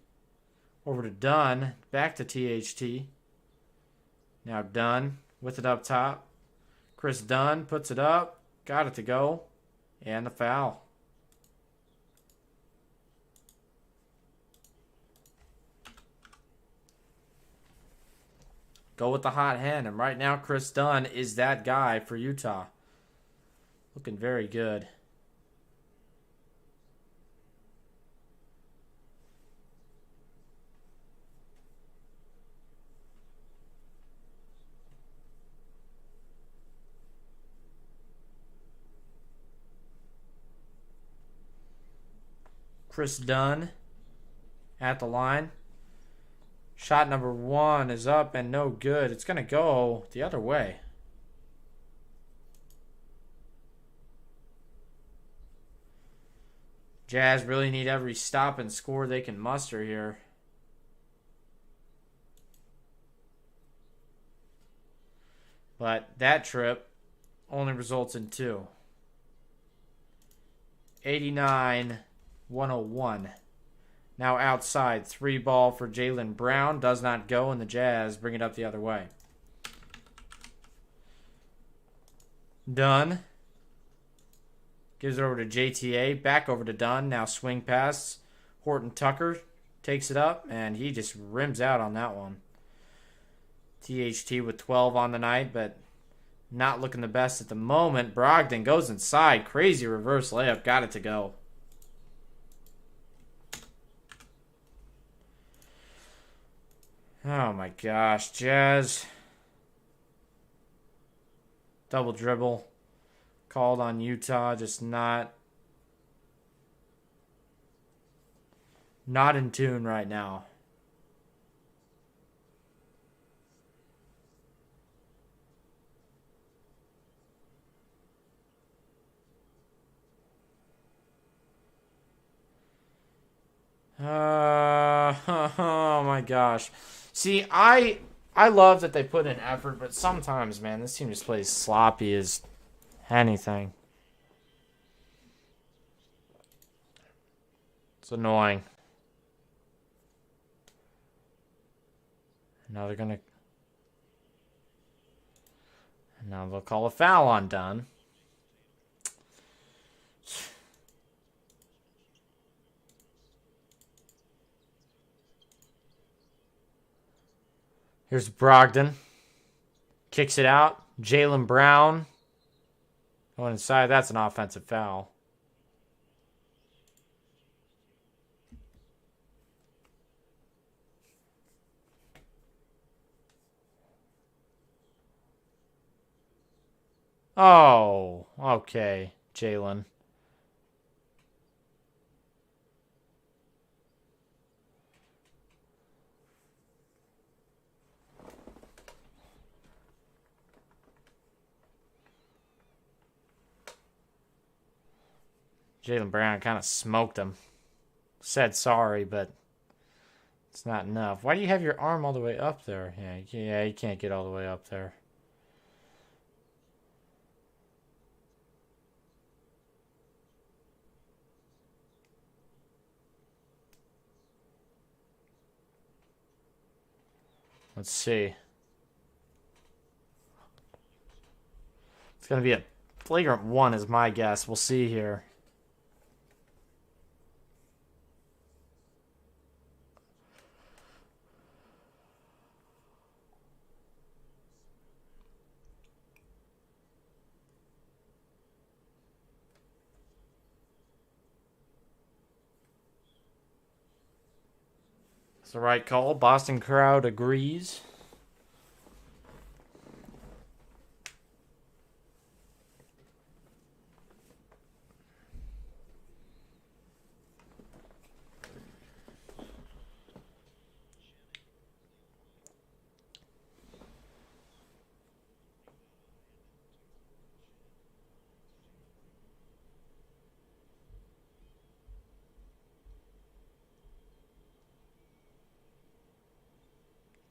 Over to Dunn. Back to THT. Now Dunn with it up top. Chris Dunn puts it up. Got it to go. And the foul. Go with the hot hand. And right now, Chris Dunn is that guy for Utah. Looking very good. Chris Dunn at the line. Shot number 1 is up and no good. It's going to go the other way. Jazz really need every stop and score they can muster here. But that trip only results in 2. 89-101. Now outside. 3 ball for Jaylen Brown. Does not go, and the Jazz bring it up the other way. Dunn. Gives it over to JTA. Back over to Dunn. Now swing pass. Horton Tucker takes it up, and he just rims out on that one. THT with 12 on the night, but not looking the best at the moment. Brogden goes inside. Crazy reverse layup. Got it to go. Oh my gosh, Jazz. Double dribble called on Utah. Just not in tune right now. Oh my gosh. See, I love that they put in effort, but sometimes, man, this team just plays sloppy as anything. It's annoying. Now they're gonna. Now they'll call a foul on Dunn. Here's Brogden. Kicks it out. Jaylen Brown. Going inside. That's an offensive foul. Oh, okay, Jaylen. Jaylen Brown kind of smoked him. Said sorry, but it's not enough. Why do you have your arm all the way up there? Yeah, you can't get all the way up there. Let's see. It's going to be a flagrant one is my guess. We'll see here. It's the right call. Boston crowd agrees.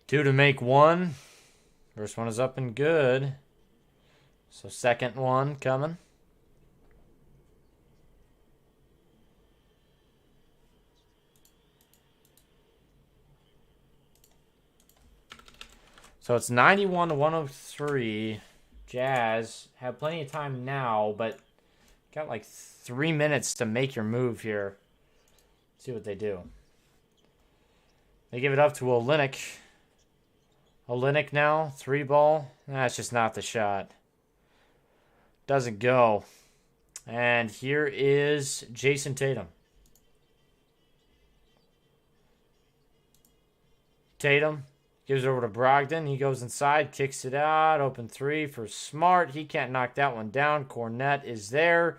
Two to make one. First one is up and good. So second one coming. So it's 91 to 103. Jazz have plenty of time now, but got like 3 minutes to make your move here. Let's see what they do. They give it up to Olynyk. Olynyk now, 3-ball. That's just not the shot. Doesn't go. And here is Jason Tatum. Tatum gives it over to Brogden. He goes inside, kicks it out. Open three for Smart. He can't knock that one down. Cornette is there.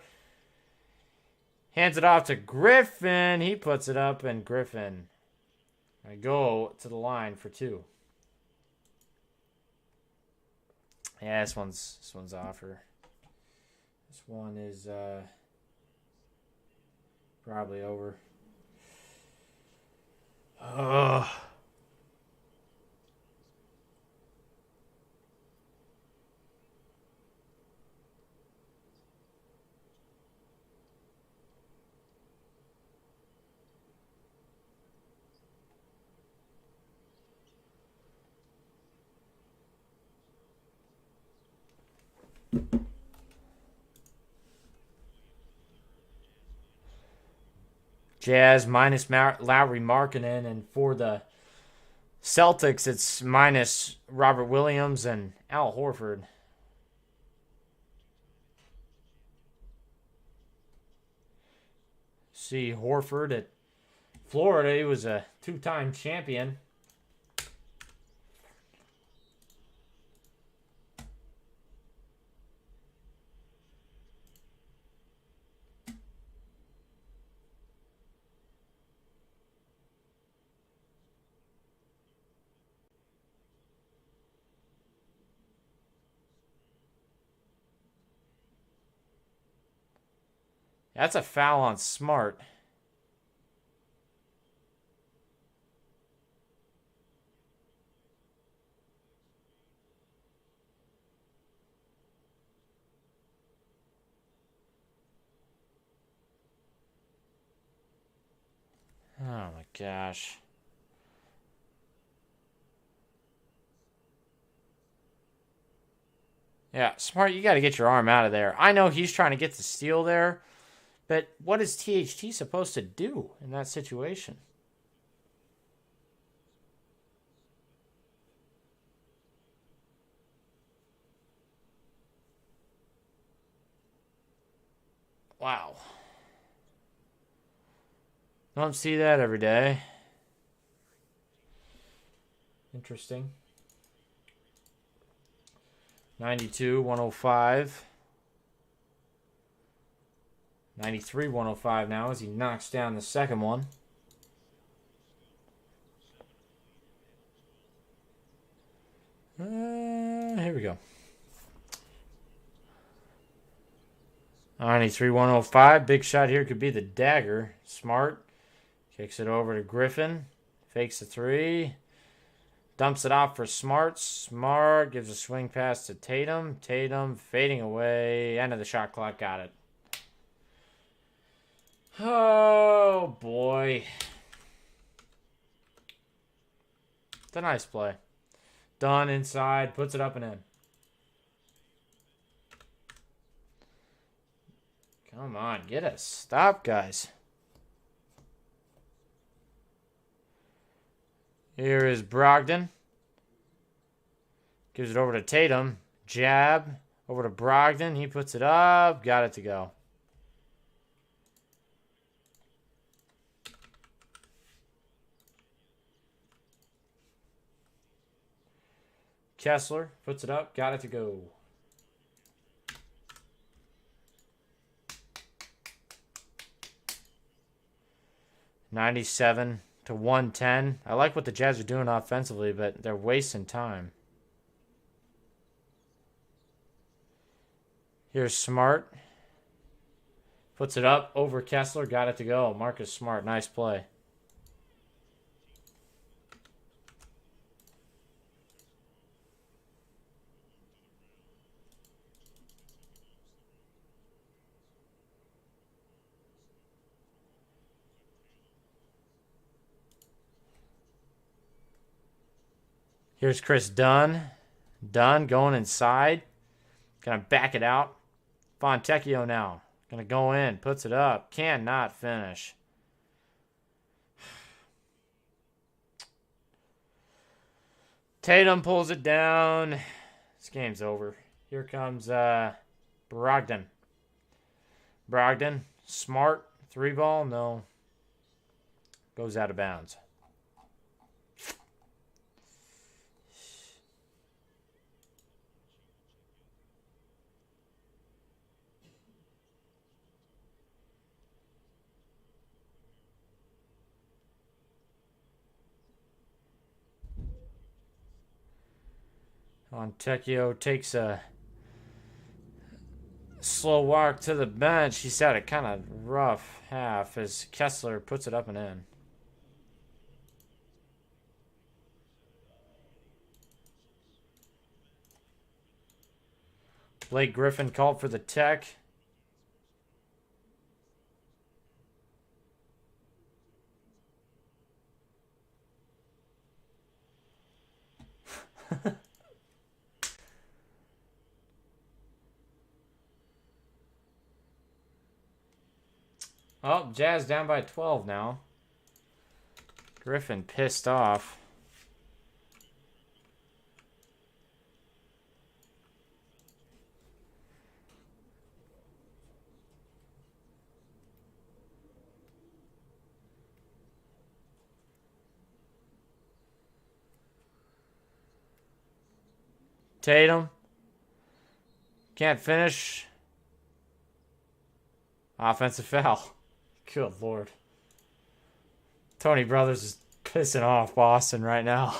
Hands it off to Griffin. He puts it up, and Griffin I go to the line for two. Yeah, this one's offer. This one is probably over. Ugh. Jazz minus Lowry Markkanen, and for the Celtics, it's minus Robert Williams and Al Horford. See Horford at Florida. He was a two-time champion. That's a foul on Smart. Oh my gosh. Yeah, Smart, you got to get your arm out of there. I know he's trying to get the steal there, but what is THT supposed to do in that situation? Wow. Don't see that every day. Interesting. 92, 105. 93, 105 now as he knocks down the second one. Here we go. 93, 105. Big shot here could be the dagger. Smart. Kicks it over to Griffin. Fakes the three. Dumps it off for Smart. Smart gives a swing pass to Tatum. Tatum fading away. End of the shot clock. Got it. Oh, boy. It's a nice play. Done inside. Puts it up and in. Come on. Get a stop, guys. Here is Brogden. Gives it over to Tatum. Jab. Over to Brogden. He puts it up. Got it to go. Kessler puts it up. Got it to go. $97 to $110. I like what the Jazz are doing offensively, but they're wasting time. Here's Smart. Puts it up over Kessler. Got it to go. Marcus Smart. Nice play. Here's Chris Dunn. Dunn going inside. Gonna back it out. Fontecchio now. Gonna go in. Puts it up. Cannot finish. Tatum pulls it down. This game's over. Here comes Brogden. Brogden. Smart. Three ball. No. Goes out of bounds. Fontecchio takes a slow walk to the bench. He's had a kind of rough half as Kessler puts it up and in. Blake Griffin called for the tech. Oh, Jazz down by 12 now. Griffin pissed off. Tatum. Can't finish. Offensive foul. Good Lord. Tony Brothers is pissing off Boston right now.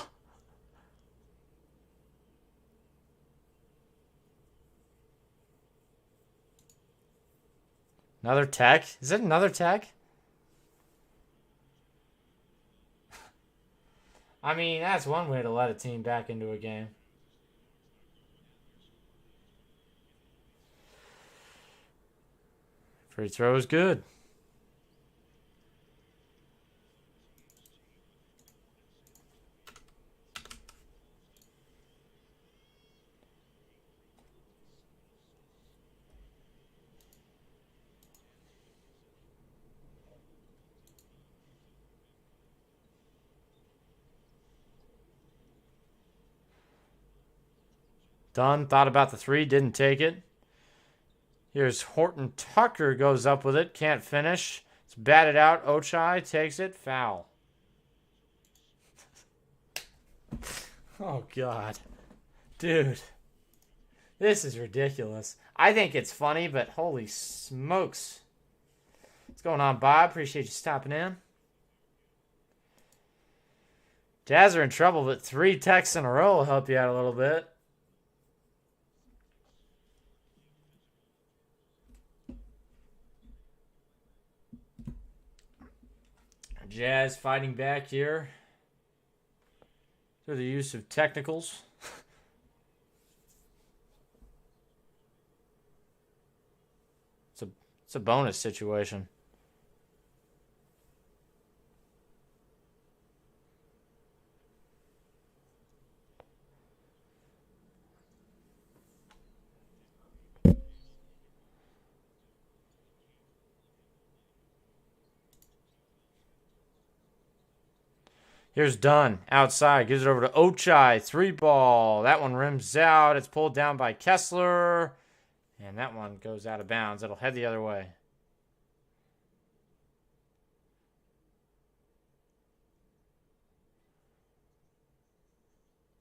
Another tech? Is it another tech? I mean, that's one way to let a team back into a game. Free throw is good. Dunn thought about the three, didn't take it. Here's Horton Tucker goes up with it, can't finish. It's batted out. Ochai takes it, foul. Oh, God. Dude. This is ridiculous. I think it's funny, but holy smokes. What's going on, Bob? Appreciate you stopping in. Jazz are in trouble, but 3 techs in a row will help you out a little bit. Jazz fighting back here through the use of technicals. It's a bonus situation. Here's Dunn outside. Gives it over to Ochai. 3-ball. That one rims out. It's pulled down by Kessler. And that one goes out of bounds. It'll head the other way.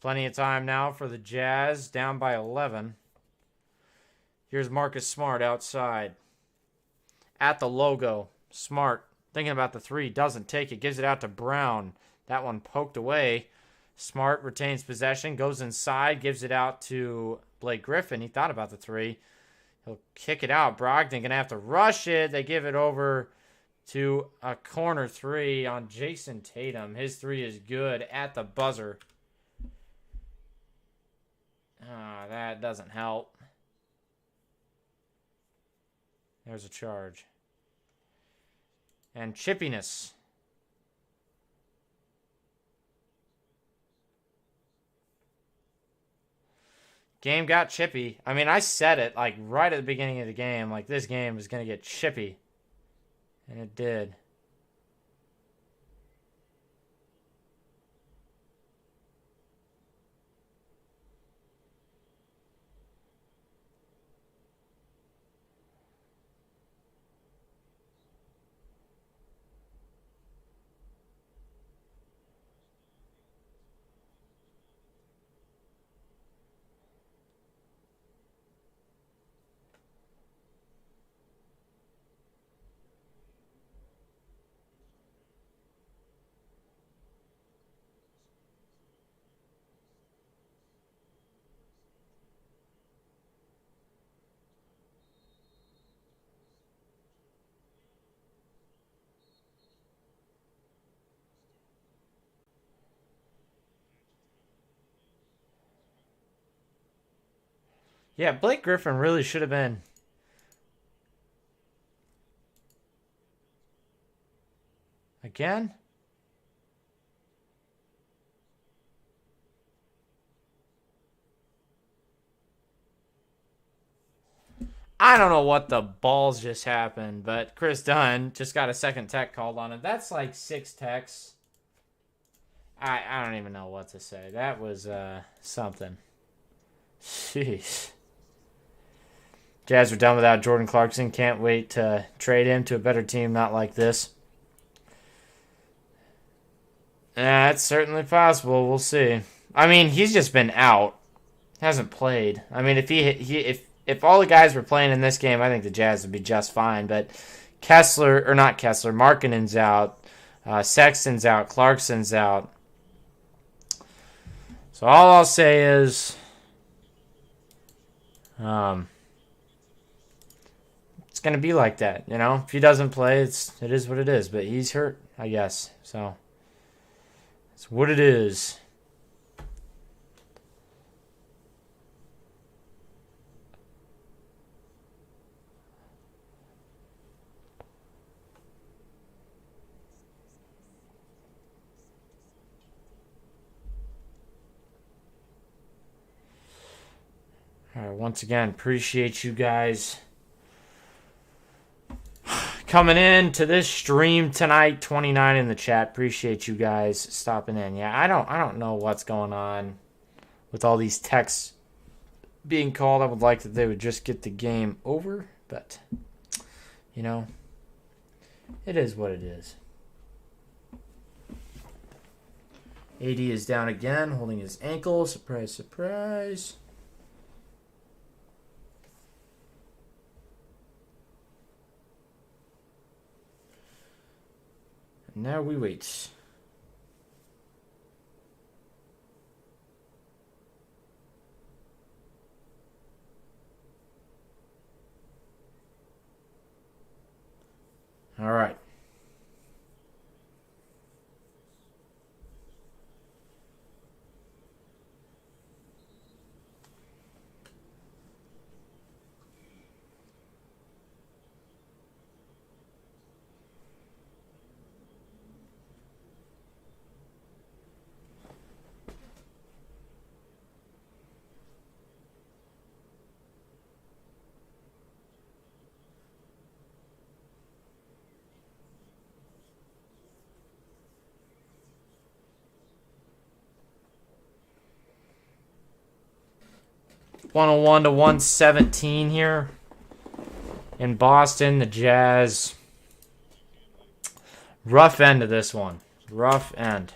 Plenty of time now for the Jazz. Down by 11. Here's Marcus Smart outside. At the logo. Smart. Thinking about the 3. Doesn't take it. Gives it out to Brown. That one poked away. Smart retains possession. Goes inside. Gives it out to Blake Griffin. He thought about the 3. He'll kick it out. Brogden going to have to rush it. They give it over to a corner 3 on Jason Tatum. His 3 is good at the buzzer. That doesn't help. There's a charge. And chippiness. Game got chippy. I mean, I said it like right at the beginning of the game, like this game was going to get chippy. And it did. Yeah, Blake Griffin really should have been. Again? I don't know what the balls just happened, but Chris Dunn just got a second tech called on it. That's like 6 techs. I don't even know what to say. That was something. Jeez. Jazz are done without Jordan Clarkson. Can't wait to trade him to a better team, not like this. That's certainly possible. We'll see. I mean, he's just been out. Hasn't played. I mean, if all the guys were playing in this game, I think the Jazz would be just fine. But Kessler, or not Kessler, Markkanen's out. Sexton's out. Clarkson's out. So all I'll say is, it's it's going to be like that, you know? If he doesn't play, it is what it is. But he's hurt, I guess. So, it's what it is. All right, once again, appreciate you guys coming in to this stream tonight. 29 in the chat. Appreciate you guys stopping in. Yeah, I don't know what's going on with all these texts being called. I would like that they would just get the game over, but you know, it is what it is. AD is down again, holding his ankle. Surprise, surprise. And now we wait. All right. (101 to 117 here in Boston. The Jazz. Rough end of this one. Rough end.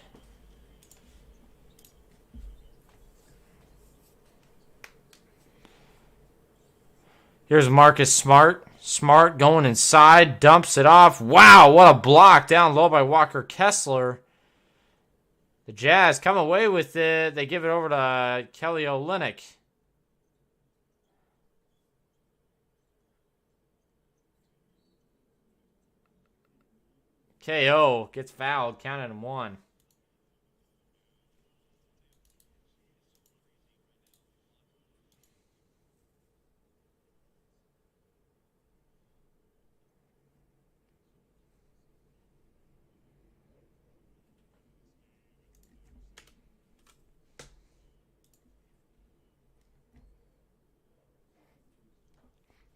Here's Marcus Smart. Smart going inside. Dumps it off. Wow, what a block down low by Walker Kessler. The Jazz come away with it. They give it over to Kelly Olynyk. KO gets fouled, counted him one.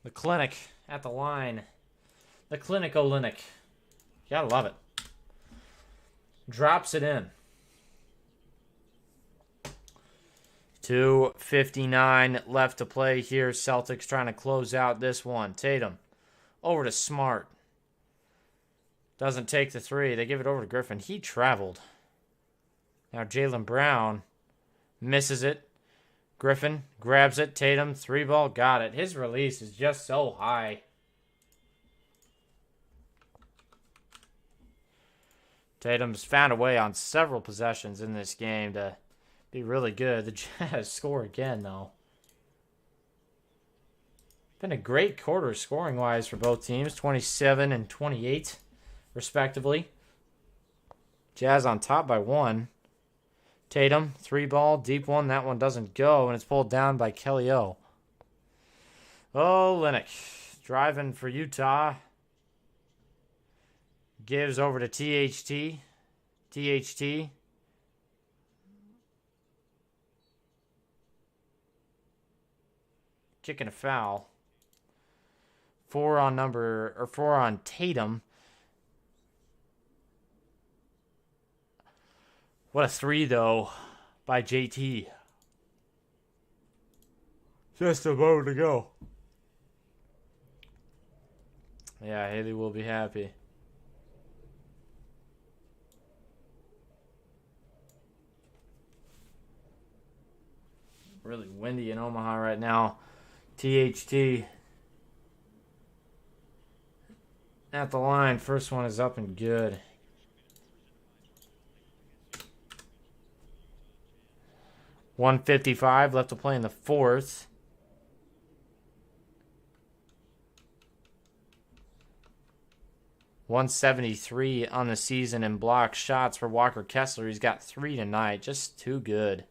The clinic at the line. The clinic Olynyk. You gotta love it. Drops it in. 2:59 left to play here. Celtics trying to close out this one. Tatum over to Smart. Doesn't take the three. They give it over to Griffin. He traveled. Now Jaylen Brown misses it. Griffin grabs it. Tatum, three ball, got it. His release is just so high. Tatum's found a way on several possessions in this game to be really good. The Jazz score again, though. Been a great quarter scoring-wise for both teams. 27 and 28, respectively. Jazz on top by one. Tatum, three ball, deep one. That one doesn't go, and it's pulled down by Kelly O. Olynyk driving for Utah. Gives over to THT. THT. Kicking a foul. Four on Tatum. What a three, though, by JT. Just a moment to go. Yeah, Haley will be happy. Really windy in Omaha right now. THT at the line. First one is up and good. .155 left to play in the fourth. 173 on the season in block shots for Walker Kessler. He's got 3 tonight. Just too good.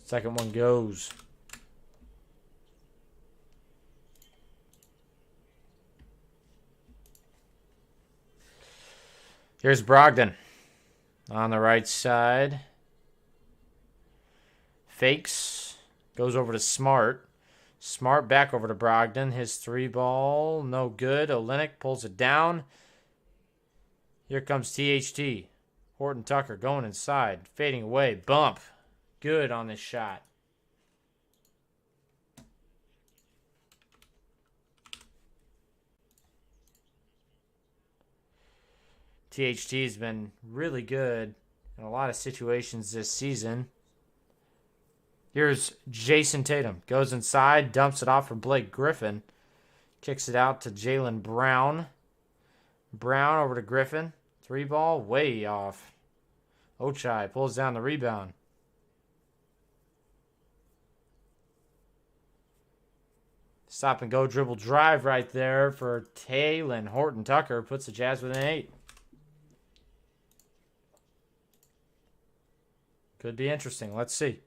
Second one goes. Here's Brogden on the right side. Fakes. Goes over to Smart. Smart back over to Brogden. His 3-ball. No good. Olynyk pulls it down. Here comes THT. Horton Tucker going inside. Fading away. Bump. Good on this shot. THT has been really good in a lot of situations this season. Here's Jason Tatum. Goes inside, dumps it off for Blake Griffin. Kicks it out to Jaylen Brown. Brown over to Griffin. 3-ball, way off. Ochai pulls down the rebound. Stop and go dribble drive right there for Taylor. Horton Tucker puts the Jazz with an 8. Could be interesting. Let's see.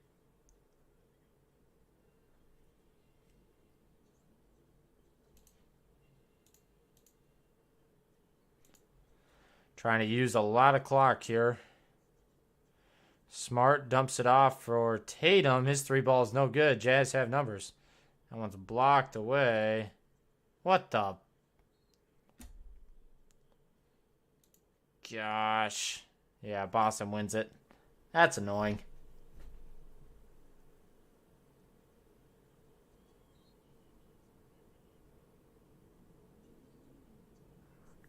Trying to use a lot of clock here. Smart dumps it off for Tatum. His 3-ball is no good. Jazz have numbers. That one's blocked away. What the? Gosh. Yeah, Boston wins it. That's annoying.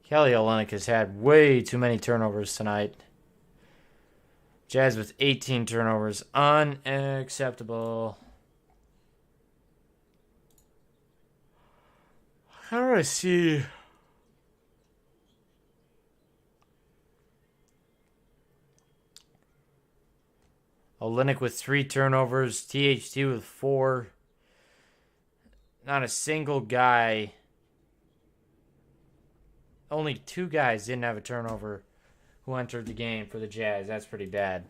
Kelly Olynyk has had way too many turnovers tonight. Jazz with 18 turnovers. Unacceptable. How do I see? Olynyk with 3 turnovers. THT with 4. Not a single guy. Only 2 guys didn't have a turnover who entered the game for the Jazz. That's pretty bad.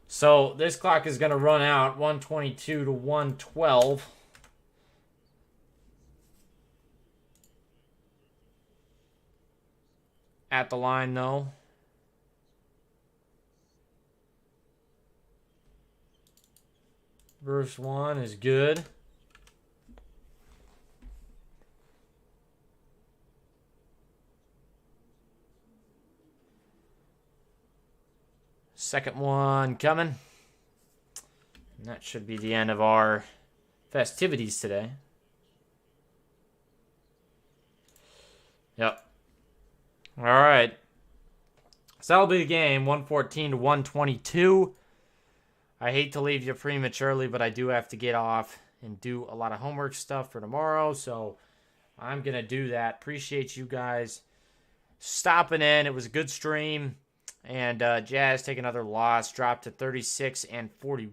So this clock is going to run out 122 to 112. At the line, though. Verse 1 is good. Second one coming. And that should be the end of our festivities today. Yep. All right. So that'll be the game, 114 to 122. I hate to leave you prematurely, but I do have to get off and do a lot of homework stuff for tomorrow, so I'm going to do that. Appreciate you guys stopping in. It was a good stream, and Jazz take another loss, dropped to 36 and 41.